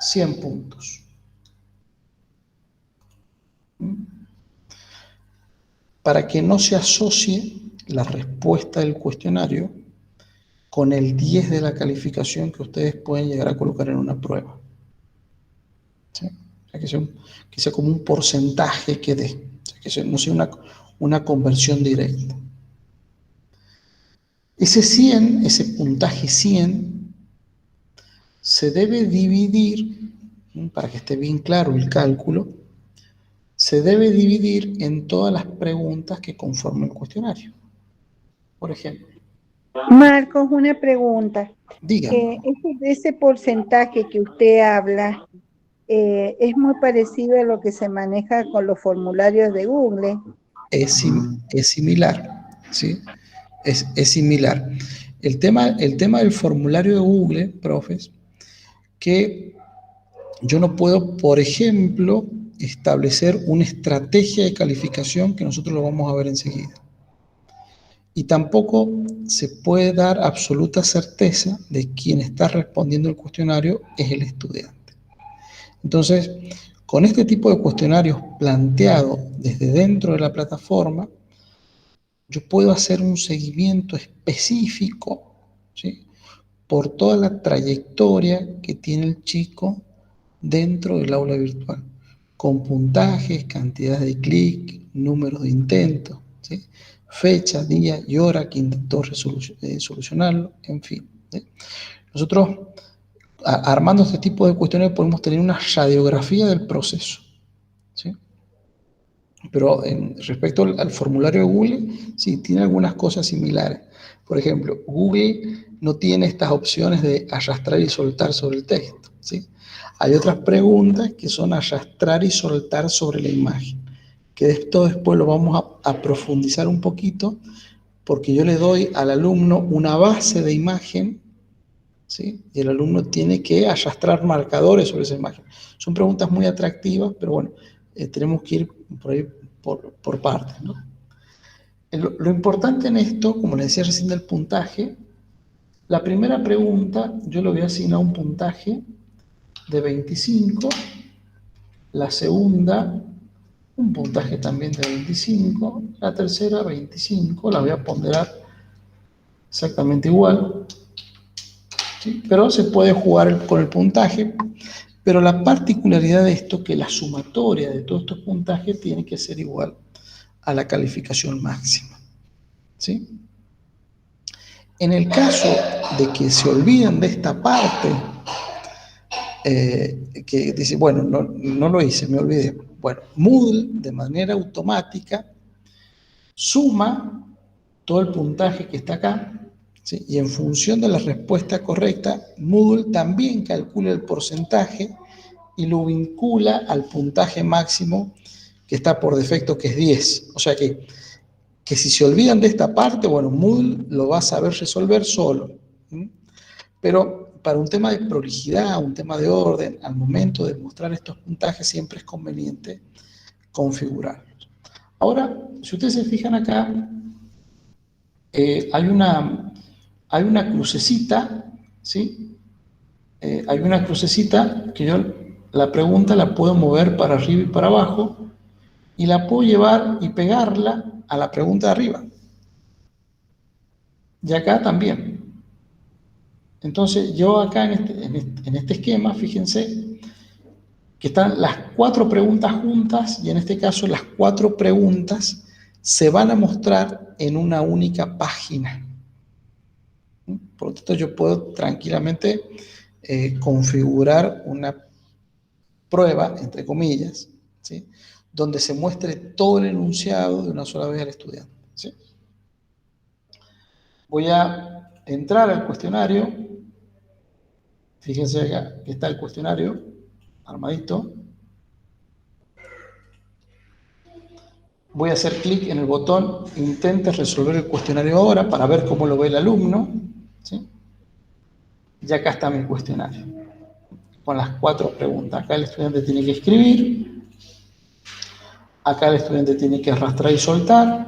100 puntos. Para que no se asocie la respuesta del cuestionario con el 10 de la calificación que ustedes pueden llegar a colocar en una prueba. ¿Sí? O sea, que sea como un porcentaje que dé, o sea, que no sea una conversión directa. Ese 100, ese puntaje 100, se debe dividir, para que esté bien claro el cálculo, se debe dividir en todas las preguntas que conforman el cuestionario. Por ejemplo. Marcos, una pregunta. Dígame. Ese porcentaje que usted habla es muy parecido a lo que se maneja con los formularios de Google. Es similar, ¿sí? Es similar. El tema del formulario de Google, profes, que yo no puedo, por ejemplo, establecer una estrategia de calificación, que nosotros lo vamos a ver enseguida. Y tampoco se puede dar absoluta certeza de quién está respondiendo el cuestionario es el estudiante. Entonces, con este tipo de cuestionarios planteados desde dentro de la plataforma, yo puedo hacer un seguimiento específico, ¿sí?, por toda la trayectoria que tiene el chico dentro del aula virtual, con puntajes, cantidad de clics, números de intentos, ¿sí?, fecha, día y hora que intentó solucionarlo, en fin, ¿sí? Nosotros, armando este tipo de cuestiones, podemos tener una radiografía del proceso, ¿sí? Pero respecto al formulario de Google, sí, tiene algunas cosas similares. Por ejemplo, Google no tiene estas opciones de arrastrar y soltar sobre el texto, ¿sí? Hay otras preguntas que son arrastrar y soltar sobre la imagen, que esto después lo vamos a profundizar un poquito, porque yo le doy al alumno una base de imagen, ¿sí?, y el alumno tiene que arrastrar marcadores sobre esa imagen. Son preguntas muy atractivas, pero bueno, tenemos que ir por ahí por partes, ¿no? Lo importante en esto, como les decía recién del puntaje, la primera pregunta yo le voy a asignar un puntaje de 25, la segunda un puntaje también de 25, la tercera 25, la voy a ponderar exactamente igual, ¿sí? Pero se puede jugar con el puntaje, pero la particularidad de esto es que la sumatoria de todos estos puntajes tiene que ser igual a la calificación máxima, ¿sí? En el caso de que se olviden de esta parte, que dice, bueno, no lo hice, me olvidé. Bueno, Moodle de manera automática suma todo el puntaje que está acá, ¿sí?, y en función de la respuesta correcta, Moodle también calcula el porcentaje y lo vincula al puntaje máximo que está por defecto, que es 10. O sea que si se olvidan de esta parte, bueno, Moodle lo va a saber resolver solo. Pero para un tema de prolijidad, un tema de orden, al momento de mostrar estos puntajes siempre es conveniente configurarlos. Ahora, si ustedes se fijan acá, hay una crucecita, ¿sí? Hay una crucecita que yo la pregunta la puedo mover para arriba y para abajo y la puedo llevar y pegarla a la pregunta de arriba. Y acá también. Entonces, yo acá en este esquema, fíjense que están las 4 preguntas juntas y en este caso las 4 preguntas se van a mostrar en una única página. Por lo tanto, yo puedo tranquilamente configurar una prueba, entre comillas, ¿sí?, donde se muestre todo el enunciado de una sola vez al estudiante, ¿sí? Voy a entrar al cuestionario. Fíjense acá que está el cuestionario armadito. Voy a hacer clic en el botón intente resolver el cuestionario ahora para ver cómo lo ve el alumno, ¿sí? Y acá está mi cuestionario, con las 4 preguntas. Acá el estudiante tiene que escribir, acá el estudiante tiene que arrastrar y soltar,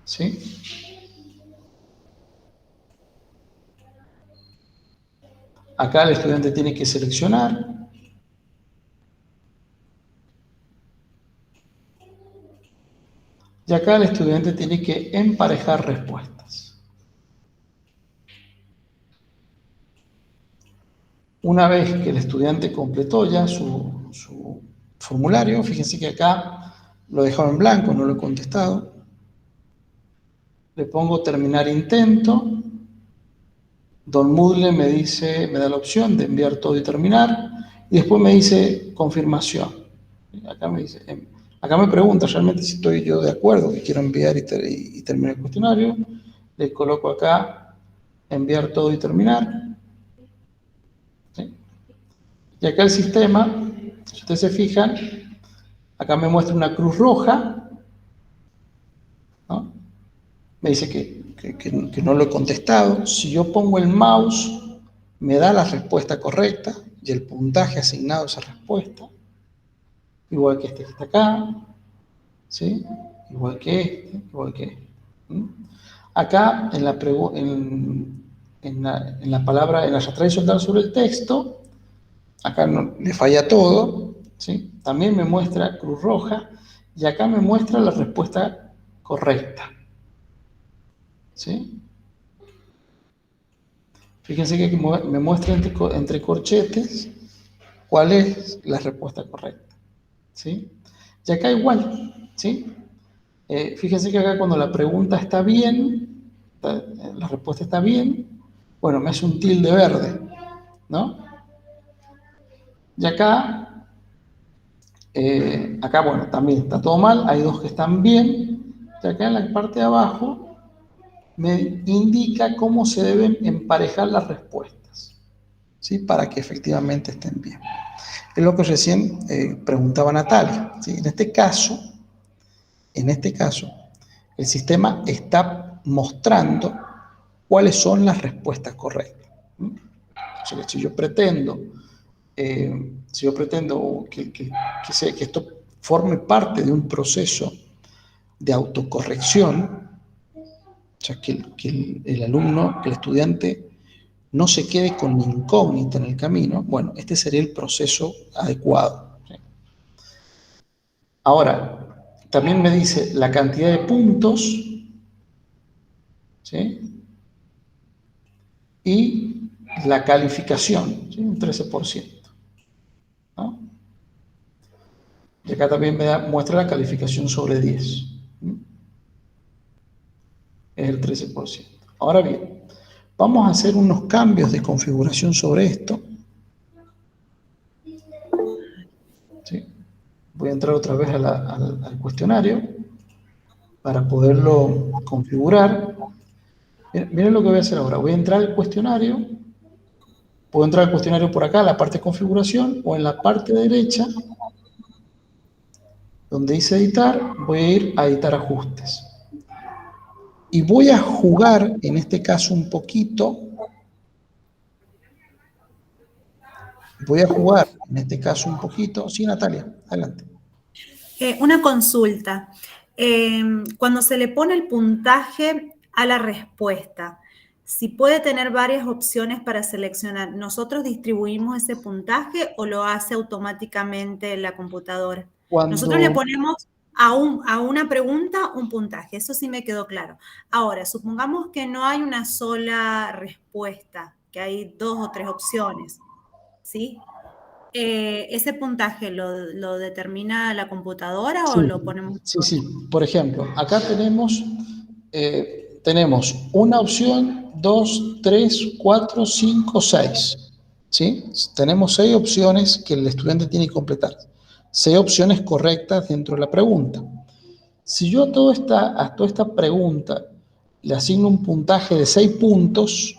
¿sí? Acá el estudiante tiene que seleccionar, y acá el estudiante tiene que emparejar respuestas. Una vez que el estudiante completó ya su formulario, fíjense que acá lo he dejado en blanco, no lo he contestado. Le pongo terminar intento. Don Moodle me da la opción de enviar todo y terminar. Y después me dice confirmación. Acá me pregunta realmente si estoy yo de acuerdo, que quiero enviar y terminar el cuestionario. Le coloco acá enviar todo y terminar. ¿Sí? Y acá el sistema, si ustedes se fijan, acá me muestra una cruz roja, ¿no? Me dice que no lo he contestado. Si yo pongo el mouse, me da la respuesta correcta y el puntaje asignado a esa respuesta. Igual que este que está acá, ¿sí? Igual que este, igual que este. Acá, en la palabra, en la arrastrar y soltar sobre el texto, acá no, le falla todo, ¿sí? También me muestra cruz roja y acá me muestra la respuesta correcta. ¿Sí? Fíjense que me muestra entre corchetes cuál es la respuesta correcta. ¿Sí? Y acá igual, ¿sí? Fíjense que acá cuando la pregunta está bien, la respuesta está bien, bueno, me hace un tilde verde, ¿no? Y acá, bueno, también está todo mal, hay 2 que están bien, y acá en la parte de abajo me indica cómo se deben emparejar las respuestas, ¿sí? Para que efectivamente estén bien. Es lo que recién preguntaba Natalia, ¿sí? En este caso, el sistema está mostrando cuáles son las respuestas correctas. O sea, si yo pretendo que esto forme parte de un proceso de autocorrección, o sea, que el alumno, que el estudiante no se quede con una incógnita en el camino, bueno, este sería el proceso adecuado. ¿Sí? Ahora, también me dice la cantidad de puntos, ¿sí? Y la calificación, ¿sí? Un 13%. ¿No? Y acá también muestra la calificación sobre 10. ¿Sí? Es el 13%. Ahora bien, vamos a hacer unos cambios de configuración sobre esto. ¿Sí? Voy a entrar otra vez al cuestionario para poderlo configurar. Miren lo que voy a hacer ahora. Voy a entrar al cuestionario. Puedo entrar al cuestionario por acá, la parte de configuración, o en la parte derecha, donde dice editar, voy a ir a editar ajustes. Y voy a jugar, en este caso, un poquito. Sí, Natalia, adelante. Una consulta. Cuando se le pone el puntaje a la respuesta, si puede tener varias opciones para seleccionar, ¿nosotros distribuimos ese puntaje o lo hace automáticamente la computadora? Nosotros le ponemos a una pregunta un puntaje, eso sí me quedó claro. Ahora, supongamos que no hay una sola respuesta, que hay 2 o 3 opciones, ¿sí? ¿Ese puntaje lo determina la computadora o lo ponemos? Sí. Por ejemplo, acá tenemos una opción, 2, 3, 4, 5, 6. ¿Sí? Tenemos 6 opciones que el estudiante tiene que completar. 6 opciones correctas dentro de la pregunta. Si yo a toda esta pregunta le asigno un puntaje de 6 puntos,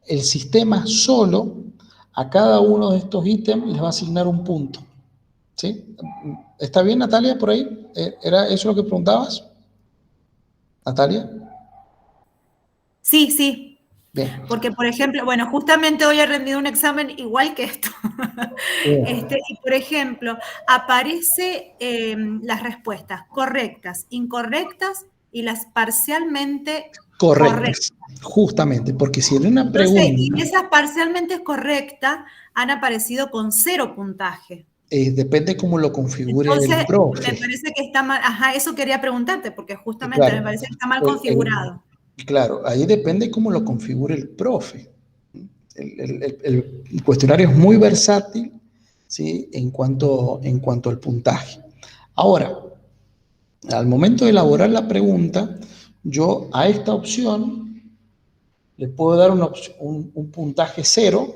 el sistema solo a cada uno de estos ítems les va a asignar un punto. ¿Sí? ¿Está bien, Natalia, por ahí? ¿Era eso lo que preguntabas? ¿Natalia? Sí, sí. Bien. Porque, por ejemplo, bueno, justamente hoy he rendido un examen igual que esto. Y, por ejemplo, aparece las respuestas correctas, incorrectas y las parcialmente correctas. Correctas, justamente, porque si en una Entonces, y pregunta, esas parcialmente correctas han aparecido con 0 puntaje. depende cómo lo configure el Entonces, me profe. parece que está mal. Ajá, eso quería preguntarte, porque justamente me Claro, parece que está mal configurado. claro, ahí depende cómo lo configure el profe. El cuestionario es muy versátil, ¿sí? En cuanto al puntaje. Ahora, al momento de elaborar la pregunta, yo a esta opción le puedo dar un puntaje 0,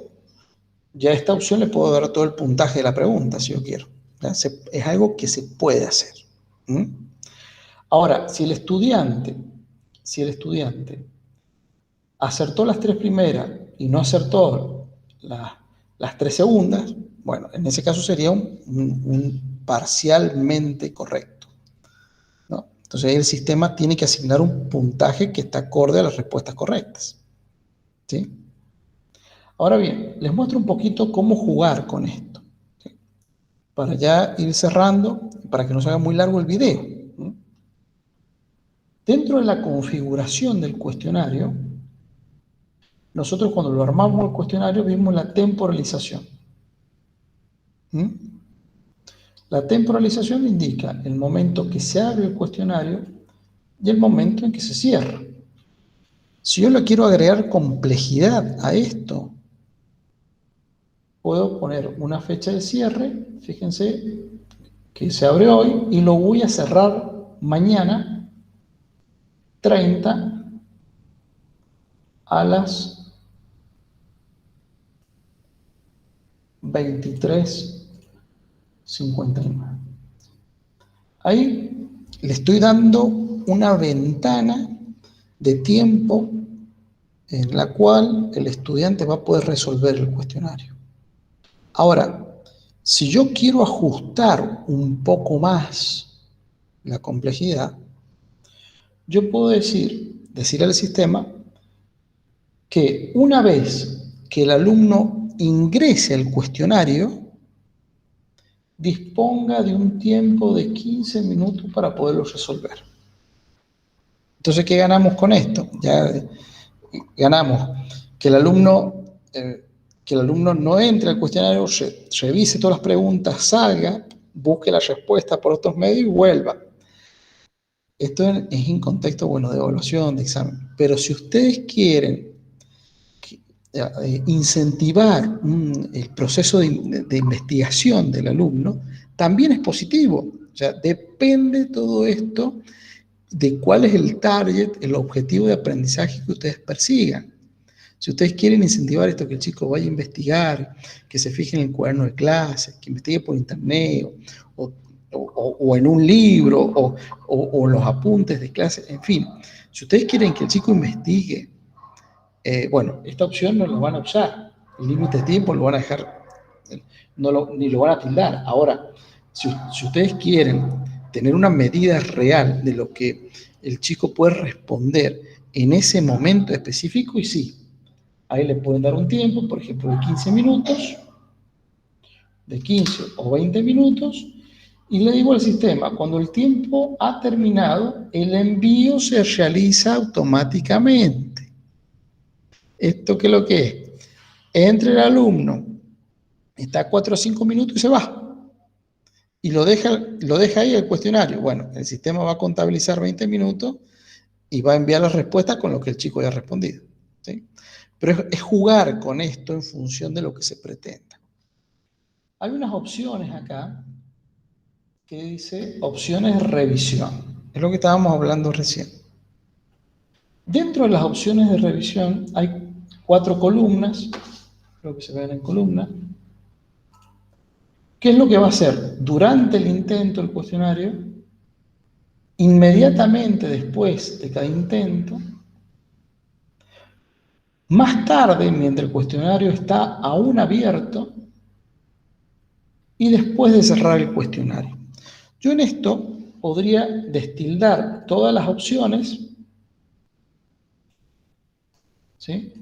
y a esta opción le puedo dar todo el puntaje de la pregunta, si yo quiero. Es algo que se puede hacer. ¿Mm? Ahora, si el estudiante acertó las 3 primeras y no acertó las 3 segundas, bueno, en ese caso sería un parcialmente correcto, ¿no? Entonces ahí el sistema tiene que asignar un puntaje que está acorde a las respuestas correctas, ¿sí? Ahora bien, les muestro un poquito cómo jugar con esto, ¿sí? Para ya ir cerrando, para que no se haga muy largo el video, ¿sí? Dentro de la configuración del cuestionario, nosotros cuando lo armamos el cuestionario vimos la temporalización. ¿Mm? La temporalización indica el momento que se abre el cuestionario y el momento en que se cierra. Si yo le quiero agregar complejidad a esto, puedo poner una fecha de cierre, fíjense que se abre hoy y lo voy a cerrar mañana 30 a las 23:59. Ahí le estoy dando una ventana de tiempo en la cual el estudiante va a poder resolver el cuestionario. Ahora, si yo quiero ajustar un poco más la complejidad, yo puedo decir al sistema que una vez que el alumno ingrese al cuestionario, disponga de un tiempo de 15 minutos para poderlo resolver. Entonces, ¿qué ganamos con esto? Ya ganamos que el alumno no entre al cuestionario, revise todas las preguntas, salga, busque la respuesta por otros medios y vuelva. Esto es en contexto, bueno, de evaluación, de examen. Pero si ustedes quieren incentivar el proceso de investigación del alumno, también es positivo. O sea, depende todo esto de cuál es el target, el objetivo de aprendizaje que ustedes persigan. Si ustedes quieren incentivar esto, que el chico vaya a investigar, que se fije en el cuaderno de clase, que investigue por internet o en un libro o los apuntes de clase, en fin, si ustedes quieren que el chico investigue, bueno, esta opción no la van a usar, el límite de tiempo lo van a dejar, ni lo van a tildar. Ahora, si ustedes quieren tener una medida real de lo que el chico puede responder en ese momento específico, y sí, ahí le pueden dar un tiempo, por ejemplo, de 15 minutos, de 15 o 20 minutos, y le digo al sistema, cuando el tiempo ha terminado, el envío se realiza automáticamente. ¿Esto qué es lo que es? Entra el alumno, está 4 o 5 minutos y se va. Y lo deja ahí el cuestionario. Bueno, el sistema va a contabilizar 20 minutos y va a enviar las respuestas con lo que el chico haya respondido, ¿sí? Pero es jugar con esto en función de lo que se pretenda. Hay unas opciones acá que dice opciones de revisión. Es lo que estábamos hablando recién. Dentro de las opciones de revisión hay 4 columnas, creo que se ven en columna. ¿Qué es lo que va a hacer? Durante el intento del cuestionario, inmediatamente después de cada intento, más tarde, mientras el cuestionario está aún abierto, y después de cerrar el cuestionario. Yo en esto podría destildar todas las opciones, ¿sí?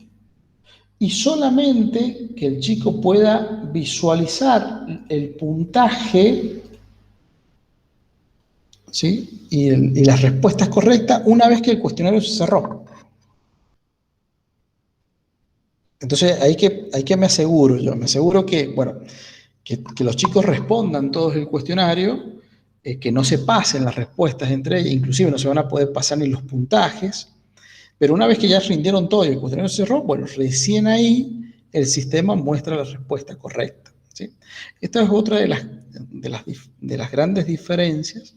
Y solamente que el chico pueda visualizar el puntaje, ¿sí? y las respuestas correctas una vez que el cuestionario se cerró. Entonces, ahí que me aseguro yo, me aseguro que, bueno, que los chicos respondan todos el cuestionario, que no se pasen las respuestas entre ellas, inclusive no se van a poder pasar ni los puntajes, pero una vez que ya rindieron todo y el cuestionario se cerró, bueno, recién ahí el sistema muestra la respuesta correcta, ¿sí? Esta es otra de las grandes diferencias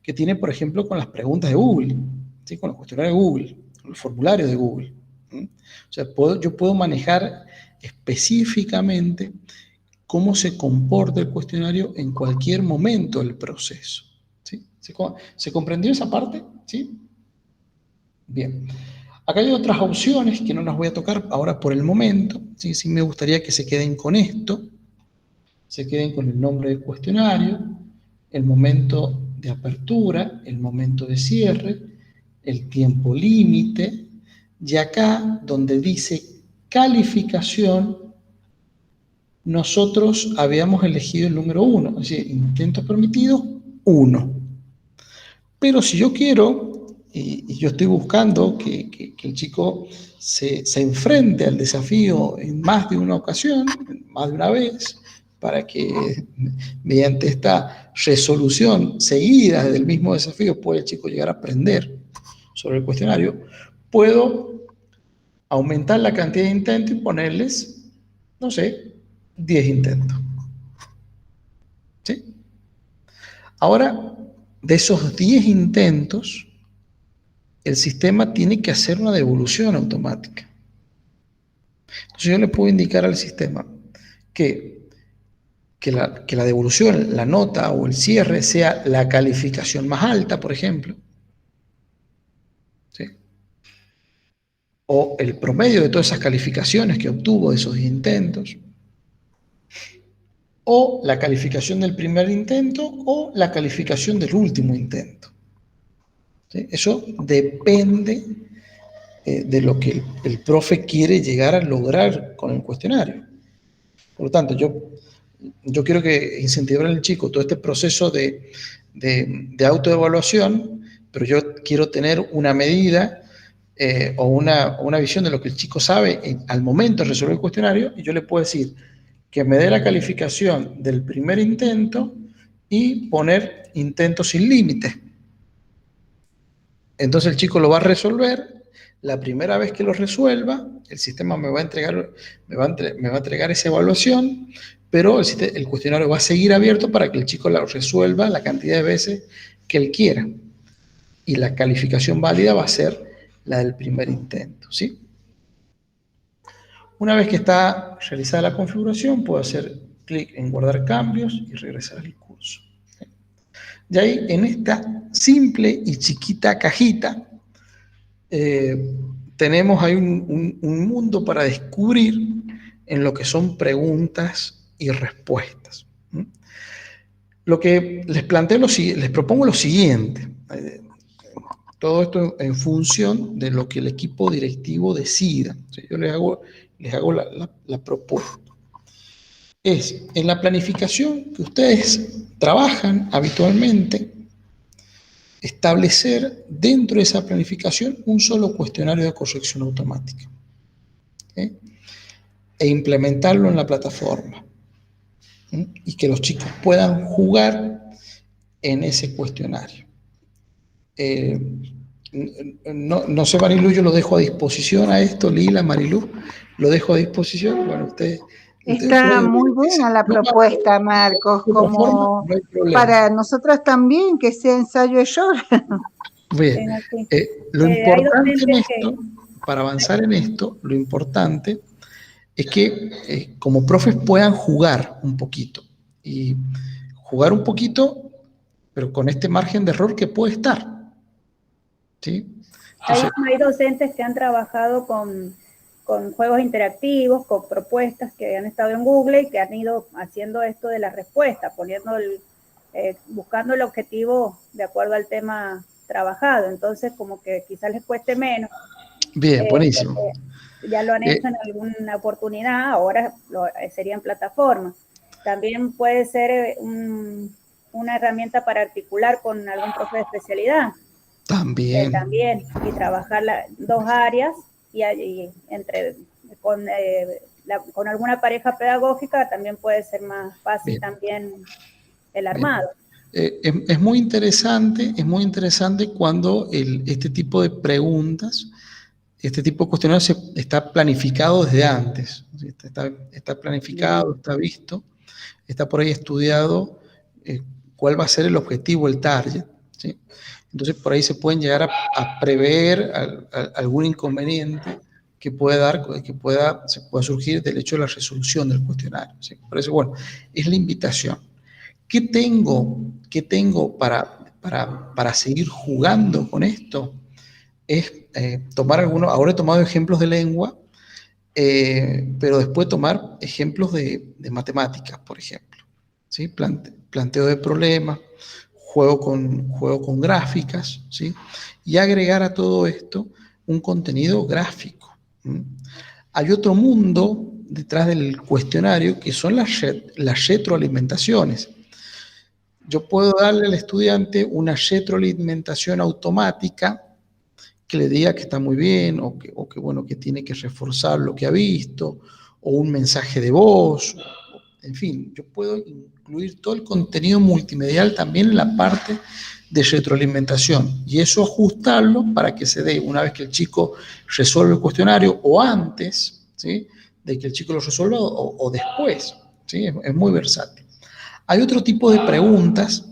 que tiene, por ejemplo, con las preguntas de Google, ¿sí? Con los cuestionarios de Google, con los formularios de Google, ¿sí? O sea, yo puedo manejar específicamente cómo se comporta el cuestionario en cualquier momento del proceso, ¿sí? ¿Se comprendió esa parte? ¿Sí? Bien. Acá hay otras opciones que no las voy a tocar ahora por el momento, ¿sí? Sí me gustaría que se queden con esto, se queden con el nombre del cuestionario, el momento de apertura, el momento de cierre, el tiempo límite, y acá donde dice calificación, nosotros habíamos elegido el número 1, es decir, intentos permitidos, 1. Pero si yo quiero, y yo estoy buscando que el chico se enfrente al desafío en más de una ocasión, más de una vez, para que mediante esta resolución seguida del mismo desafío pueda el chico llegar a aprender sobre el cuestionario, puedo aumentar la cantidad de intentos y ponerles, no sé, 10 intentos. ¿Sí? Ahora, de esos 10 intentos, el sistema tiene que hacer una devolución automática. Entonces yo le puedo indicar al sistema que la devolución, la nota o el cierre sea la calificación más alta, por ejemplo, ¿sí? O el promedio de todas esas calificaciones que obtuvo de esos 10 intentos, o la calificación del primer intento o la calificación del último intento. ¿Sí? Eso depende de lo que el profe quiere llegar a lograr con el cuestionario. Por lo tanto, yo quiero que incentivar al chico todo este proceso de autoevaluación, pero yo quiero tener una medida o una visión de lo que el chico sabe al momento de resolver el cuestionario, y yo le puedo decir que me dé la calificación del primer intento y poner intentos sin límite. Entonces el chico lo va a resolver. La primera vez que lo resuelva, el sistema me va a entregar esa evaluación, pero el cuestionario va a seguir abierto para que el chico lo resuelva la cantidad de veces que él quiera. Y la calificación válida va a ser la del primer intento, ¿sí? Una vez que está realizada la configuración, puedo hacer clic en guardar cambios y regresar al curso. Y ahí, en esta simple y chiquita cajita, tenemos ahí un mundo para descubrir en lo que son preguntas y respuestas. Lo que les propongo lo siguiente. Todo esto en función de lo que el equipo directivo decida. Yo les hago la propuesta. Es en la planificación que ustedes trabajan habitualmente, establecer dentro de esa planificación un solo cuestionario de corrección automática, ¿sí? E implementarlo en la plataforma, ¿sí? Y que los chicos puedan jugar en ese cuestionario. No sé, Marilu, yo lo dejo a disposición a esto, Lila, Marilu, lo dejo a disposición. Bueno, ustedes Está muy buena la propuesta, Marcos, como para nosotros también, que sea ensayo y error. Bien, lo importante en esto, para avanzar en esto, lo importante es que como profes puedan jugar un poquito, y jugar un poquito, pero con este margen de error que puede estar, ¿sí? Entonces, Hay docentes que han trabajado con juegos interactivos, con propuestas que han estado en Google y que han ido haciendo esto de la respuesta, buscando el objetivo de acuerdo al tema trabajado. Entonces, como que quizás les cueste menos. bien, buenísimo. Ya lo han hecho en alguna oportunidad, ahora sería en plataforma. También puede ser una herramienta para articular con algún profe de especialidad. También. También, y trabajar dos áreas y con alguna pareja pedagógica también puede ser más fácil. Bien. También el armado. Es muy interesante cuando este tipo de preguntas, este tipo de cuestionarios está planificado desde antes. Está planificado, está visto, está por ahí estudiado cuál va a ser el objetivo, el target, ¿sí? Entonces por ahí se pueden llegar a prever algún inconveniente que se pueda surgir del hecho de la resolución del cuestionario, ¿sí? Por eso, bueno, es la invitación. ¿Qué tengo para seguir jugando con esto? Es tomar ahora he tomado ejemplos de lengua, pero después tomar ejemplos de matemáticas, por ejemplo, ¿sí? Planteo de problemas, juego con gráficas, ¿sí? Y agregar a todo esto un contenido gráfico. Hay otro mundo detrás del cuestionario que son las retroalimentaciones. Yo puedo darle al estudiante una retroalimentación automática que le diga que está muy bien o que tiene que reforzar lo que ha visto, o un mensaje de voz, en fin, yo puedo incluir todo el contenido multimedial también en la parte de retroalimentación y eso ajustarlo para que se dé una vez que el chico resuelve el cuestionario o antes, ¿sí?, de que el chico lo resuelva o después, ¿sí? Es muy versátil. Hay otro tipo de preguntas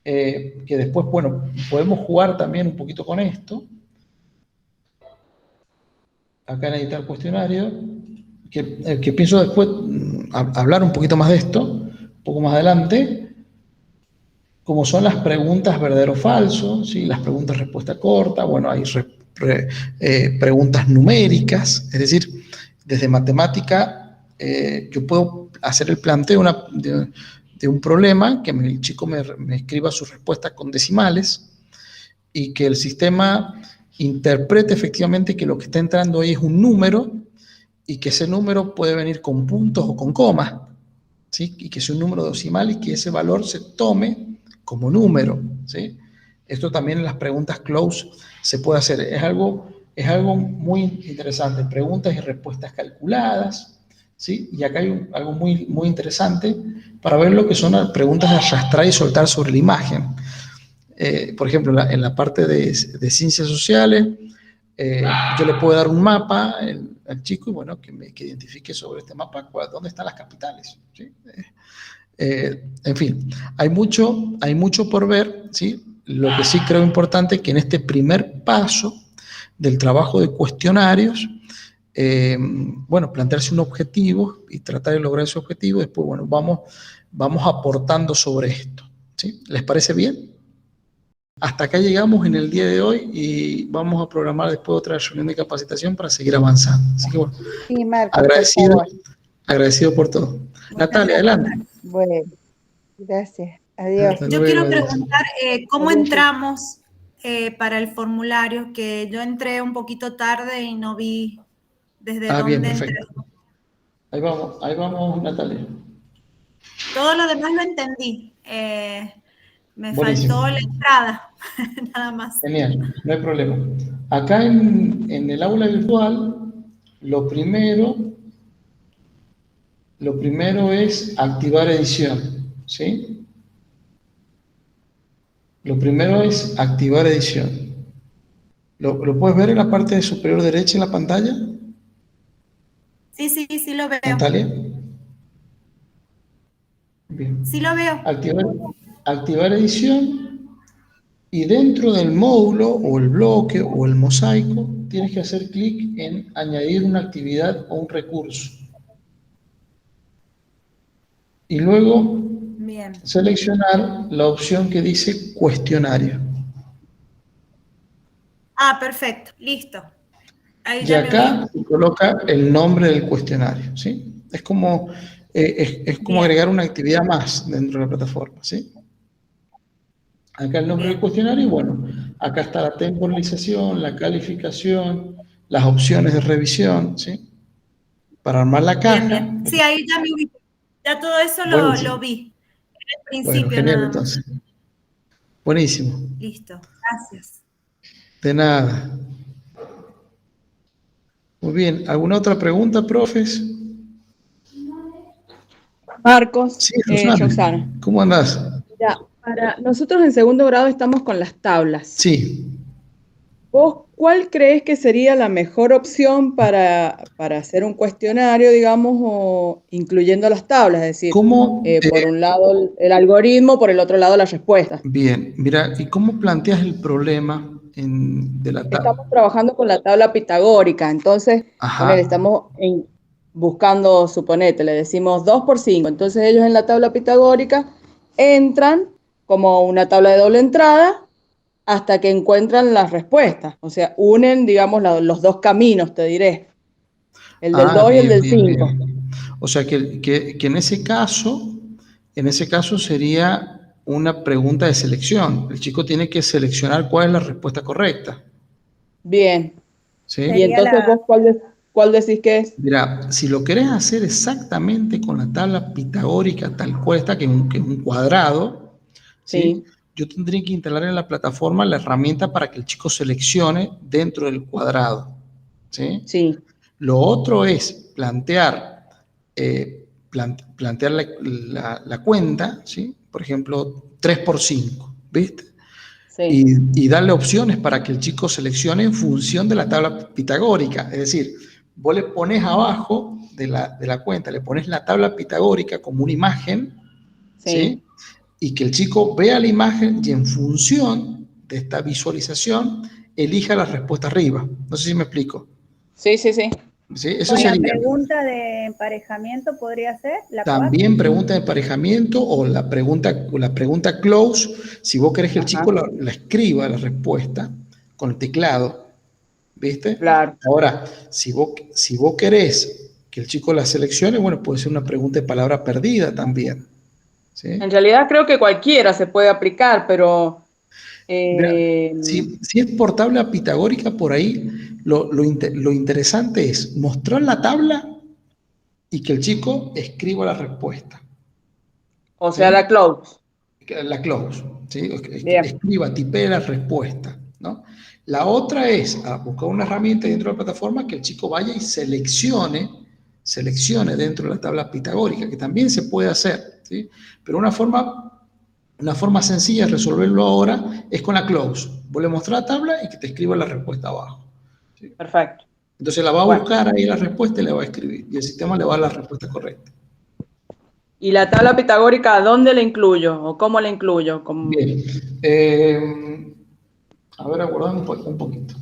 que después, bueno, podemos jugar también un poquito con esto. Acá en editar cuestionario, que pienso después hablar un poquito más de esto, un poco más adelante, como son las preguntas verdadero o falso, ¿sí? Las preguntas respuesta corta, bueno, hay preguntas numéricas, es decir, desde matemática yo puedo hacer el planteo de un problema, que el chico me escriba su respuesta con decimales y que el sistema interprete efectivamente que lo que está entrando ahí es un número y que ese número puede venir con puntos o con comas, ¿sí? Y que es un número decimal y que ese valor se tome como número, ¿sí? Esto también en las preguntas close se puede hacer. Es algo muy interesante. Preguntas y respuestas calculadas, ¿sí? Y acá hay algo muy, muy interesante para ver lo que son las preguntas de arrastrar y soltar sobre la imagen. Por ejemplo, en la parte de ciencias sociales, yo le puedo dar un mapa al chico y bueno, que identifique sobre este mapa dónde están las capitales, ¿sí? En fin, hay mucho por ver, ¿sí? Lo que sí creo importante es que en este primer paso del trabajo de cuestionarios, bueno, plantearse un objetivo y tratar de lograr ese objetivo, después, bueno, vamos aportando sobre esto, ¿sí? ¿Les parece bien? Hasta acá llegamos en el día de hoy y vamos a programar después otra reunión de capacitación para seguir avanzando. Así que bueno, sí, Marco, agradecido por todo. Natalia, adelante. Bueno, gracias. Adiós. Yo quiero preguntar cómo entramos para el formulario, que yo entré un poquito tarde y no vi desde dónde bien, perfecto. Entré. Ahí vamos, Natalia. Todo lo demás lo entendí. Me buenísimo. faltó la entrada, nada más. Genial, no hay problema. Acá en el aula virtual, lo primero es activar edición, ¿sí? Lo primero es activar edición. ¿Lo puedes ver en la parte superior derecha en la pantalla? Sí lo veo. Natalia. Bien. Sí lo veo. Activar edición y dentro del módulo o el bloque o el mosaico tienes que hacer clic en añadir una actividad o un recurso. Y luego seleccionar la opción que dice cuestionario. Ah, perfecto, listo. Ahí Y ya me acá ubico. se coloca el nombre del cuestionario, ¿sí? Es como Bien, agregar una actividad más dentro de la plataforma, ¿sí? Acá el nombre del bien. cuestionario y bueno, acá está la temporalización, la calificación, las opciones de revisión, ¿sí? Para armar la Bien, caja. bien. Sí, ahí ya me ubico. Ya todo eso lo Buenísimo. vi. Al Bueno, principio genial nada más. entonces. Buenísimo. Listo. Gracias. De nada. Muy bien. ¿Alguna otra pregunta, profes? Marcos, Sí, Rosana. Roxana. ¿Cómo andás? Ya, nosotros en segundo grado estamos con las tablas. Sí. ¿Vos cuál crees que sería la mejor opción para hacer un cuestionario, digamos, o incluyendo las tablas? Es decir, ¿Cómo? por un lado el algoritmo, por el otro lado las respuestas. Bien, mira, ¿y cómo planteas el problema de la tabla? Estamos trabajando con la tabla pitagórica, entonces, Ajá. buscando, suponete, le decimos 2 por 5. Entonces ellos en la tabla pitagórica entran como una tabla de doble entrada hasta que encuentran las respuestas. O sea, unen, digamos, los dos caminos, te diré, el del Ah, 2 y el bien, del bien, 5. bien. O sea que en ese caso sería una pregunta de selección. El chico tiene que seleccionar cuál es la respuesta correcta. Bien. Y ¿Sí? Sería entonces la, vos, ¿cuál decís que es? Mira, si lo querés hacer exactamente con la tabla pitagórica tal cual está, que es un cuadrado, ¿sí? Sí, Yo tendría que instalar en la plataforma la herramienta para que el chico seleccione dentro del cuadrado, ¿sí? sí, Lo otro es plantear la cuenta, ¿sí? Por ejemplo, 3 por 5, ¿viste? sí. Y darle opciones para que el chico seleccione en función de la tabla pitagórica. Es decir, vos le pones abajo de la cuenta, le pones la tabla pitagórica como una imagen, Sí, ¿sí? Y que el chico vea la imagen y en función de esta visualización elija la respuesta arriba. No sé si me explico. sí, sí, sí. ¿Sí? Eso con la sería. pregunta de emparejamiento podría ser la 4. También pregunta de emparejamiento o la pregunta close, si vos querés que el Ajá, chico la escriba la respuesta con el teclado, ¿viste? claro. Ahora, si vos querés que el chico la seleccione, bueno, puede ser una pregunta de palabra perdida también, ¿sí? En realidad creo que cualquiera se puede aplicar, pero Mira, eh, si es por tabla pitagórica, por ahí lo interesante es mostrar la tabla y que el chico escriba la respuesta, o sea, ¿sí? la close. La close, ¿sí? Bien, Escriba, tipee la respuesta, ¿no? La otra es buscar una herramienta dentro de la plataforma que el chico vaya y seleccione dentro de la tabla pitagórica, que también se puede hacer, ¿sí? Pero una forma sencilla de resolverlo ahora es con la close. Vos le mostrás la tabla y que te escriba la respuesta abajo, ¿sí? perfecto. Entonces la va a Bueno, buscar ahí la respuesta y la va a escribir. Y el sistema le va a dar la respuesta correcta. ¿y la tabla pitagórica dónde la incluyo o cómo la incluyo? Bien. A ver, aguardame un poquito.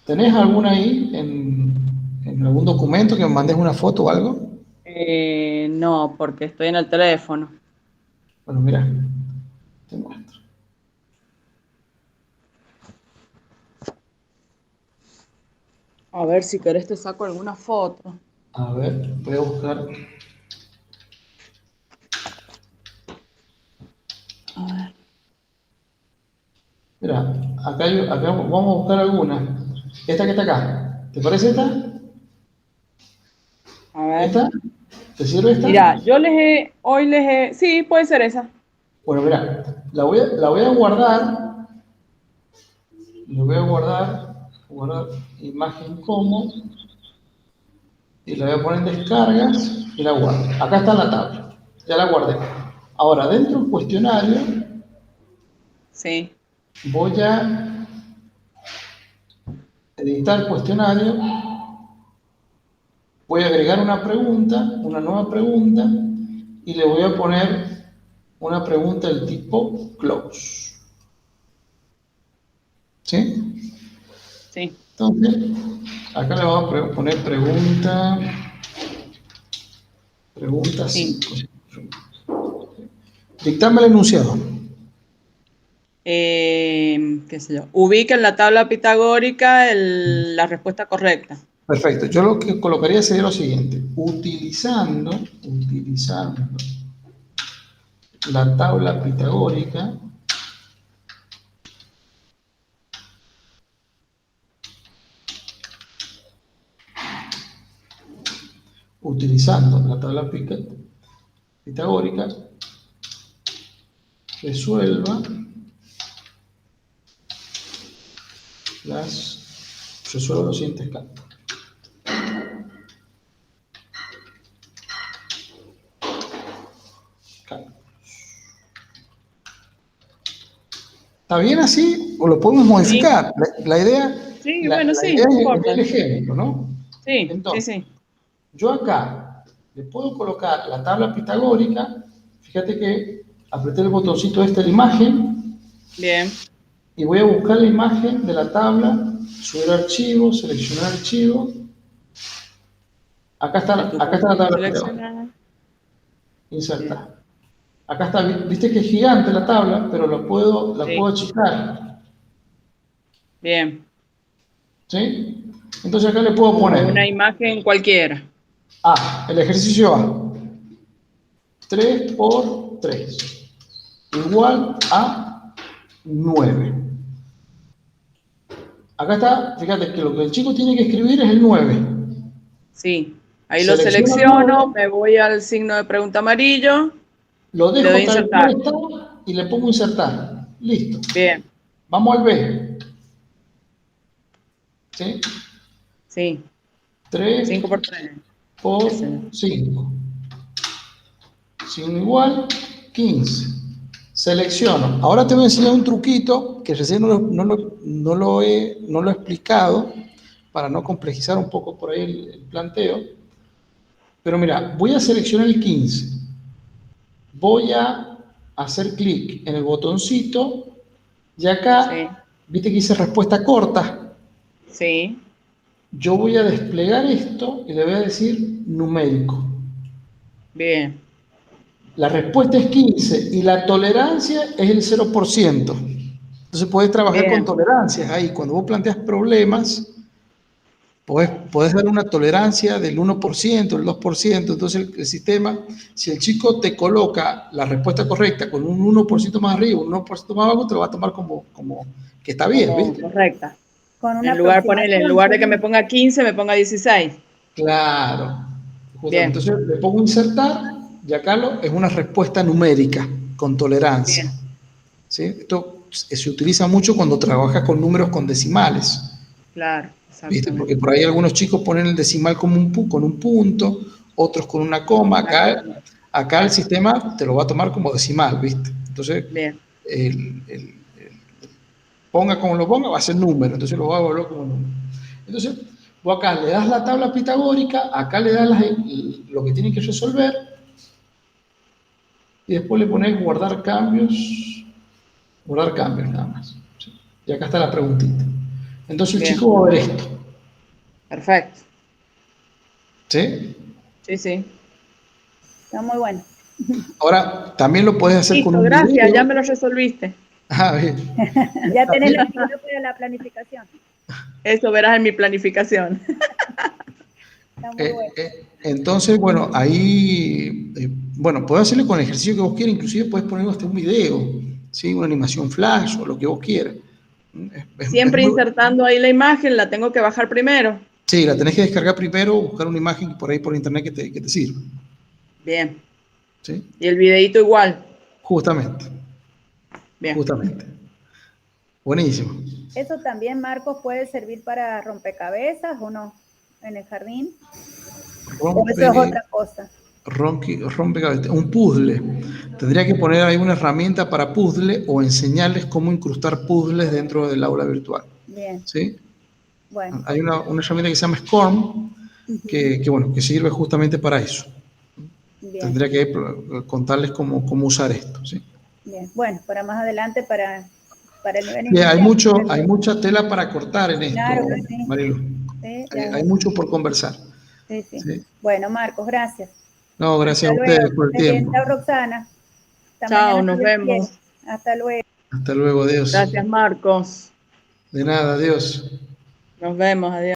¿Tenés alguna ahí en algún documento que me mandes una foto o algo? No, porque estoy en el teléfono. Bueno, mira, te muestro. A ver, si querés te saco alguna foto. A ver, voy a buscar. A ver. Mira, acá vamos a buscar alguna. Esta que está acá. ¿Te parece esta? A ver. ¿Esta? ¿Te sirve esta? Mira, sí, puede ser esa. Bueno, mira, la voy a guardar. Le voy a guardar imagen como, y la voy a poner en descargas y la guardo. Acá está en la tabla, ya la guardé. Ahora, dentro del cuestionario, Sí, voy a editar el cuestionario, voy a agregar una nueva pregunta, y le voy a poner una pregunta del tipo close. ¿Sí? sí. Entonces, acá le vamos a poner pregunta 5. Dictame el enunciado. qué sé yo, ubique en la tabla pitagórica la respuesta correcta. Perfecto. Yo lo que colocaría sería lo siguiente. Utilizando la tabla pitagórica, pitagórica, resuelva los siguientes cálculos. ¿Está bien así o lo podemos modificar? Sí. La idea, Sí, la bueno, sí, idea no es importa. el ejemplo, ¿no? Sí, Entonces, sí. yo acá le puedo colocar la tabla pitagórica. Fíjate que apreté el botoncito de la imagen. Bien. Y voy a buscar la imagen de la tabla, subir archivo, seleccionar archivo. Acá está la tabla pitagórica. Insertar. Acá está, viste que es gigante la tabla, pero la puedo achicar. Bien. ¿Sí? Entonces acá le puedo poner una imagen cualquiera. el ejercicio A. 3 por 3 igual a 9. Acá está, fíjate que lo que el chico tiene que escribir es el 9. Sí, ahí lo selecciono, me voy al signo de pregunta amarillo, lo dejo le doy tal insertar. cual está y le pongo insertar. Listo. Bien. Vamos al B. ¿Sí? Sí. 3 5 por 3. por 5. Signo igual, 15. Selecciono. Ahora te voy a enseñar un truquito que recién no lo he explicado para no complejizar un poco por ahí el planteo. Pero mira, voy a seleccionar el 15. Voy a hacer clic en el botoncito y acá, viste que dice respuesta corta. Sí. Yo voy a desplegar esto y le voy a decir numérico. Bien. La respuesta es 15 y la tolerancia es el 0%. Entonces podés trabajar con tolerancias ahí. Cuando vos planteas problemas, podés dar una tolerancia del 1%, del 2%. Entonces el sistema, si el chico te coloca la respuesta correcta con un 1% más arriba, un 1% más abajo, te lo va a tomar como que está bien, ¿viste? Correcta. Con una En lugar de que me ponga 15, me ponga 16. Claro. Justamente. Entonces le pongo insertar y acá es una respuesta numérica con tolerancia. Bien. ¿Sí? Esto se utiliza mucho cuando trabajas con números con decimales. Claro, ¿Viste? Porque por ahí algunos chicos ponen el decimal con un punto, otros con una coma. Acá el sistema te lo va a tomar como decimal, ¿viste? Entonces, ponga como lo ponga, va a ser número. Entonces lo va a volver como número. Entonces, vos acá le das la tabla pitagórica, acá le das lo que tiene que resolver, y después le pones guardar cambios nada más. ¿Sí? Y acá está la preguntita. Entonces el chico va a ver esto. Perfecto. ¿Sí? Sí, sí. Está muy bueno. Ahora, también lo puedes hacer con un gracias, video. ya me lo resolviste. Bien. Ya tenés la actividad para la planificación. Eso verás en mi planificación. Está muy bueno. Entonces, bueno, ahí, podés hacerle con el ejercicio que vos quieras, inclusive puedes poner hasta un video, ¿sí? Una animación flash o lo que vos quieras. Siempre insertando ahí la imagen, la tengo que bajar primero. Sí, la tenés que descargar primero o buscar una imagen por ahí por internet que te sirva. Bien. ¿Sí? Y el videíto igual. Justamente. Bien. Justamente. Buenísimo. ¿Eso también, Marcos, puede servir para rompecabezas o no? ¿En el jardín? ¿O eso es otra cosa? Rompecabezas, un puzzle. Tendría que poner ahí una herramienta para puzzle o enseñarles cómo incrustar puzzles dentro del aula virtual. Bien. ¿Sí? Bueno. Hay una herramienta que se llama SCORM, que sirve justamente para eso. Bien. Tendría que contarles cómo usar esto. ¿Sí? Bien. Bueno, para más adelante, para el nivel inicial. Hay mucha tela para cortar en esto, claro, sí. Marilu. Sí, hay mucho por conversar. Sí, sí. Sí. Bueno, Marcos, gracias. No, gracias a ustedes por el tiempo. Chao, Roxana. Chao, nos vemos. Hasta luego. Hasta luego, adiós. Gracias, Marcos. De nada, adiós. Nos vemos, adiós.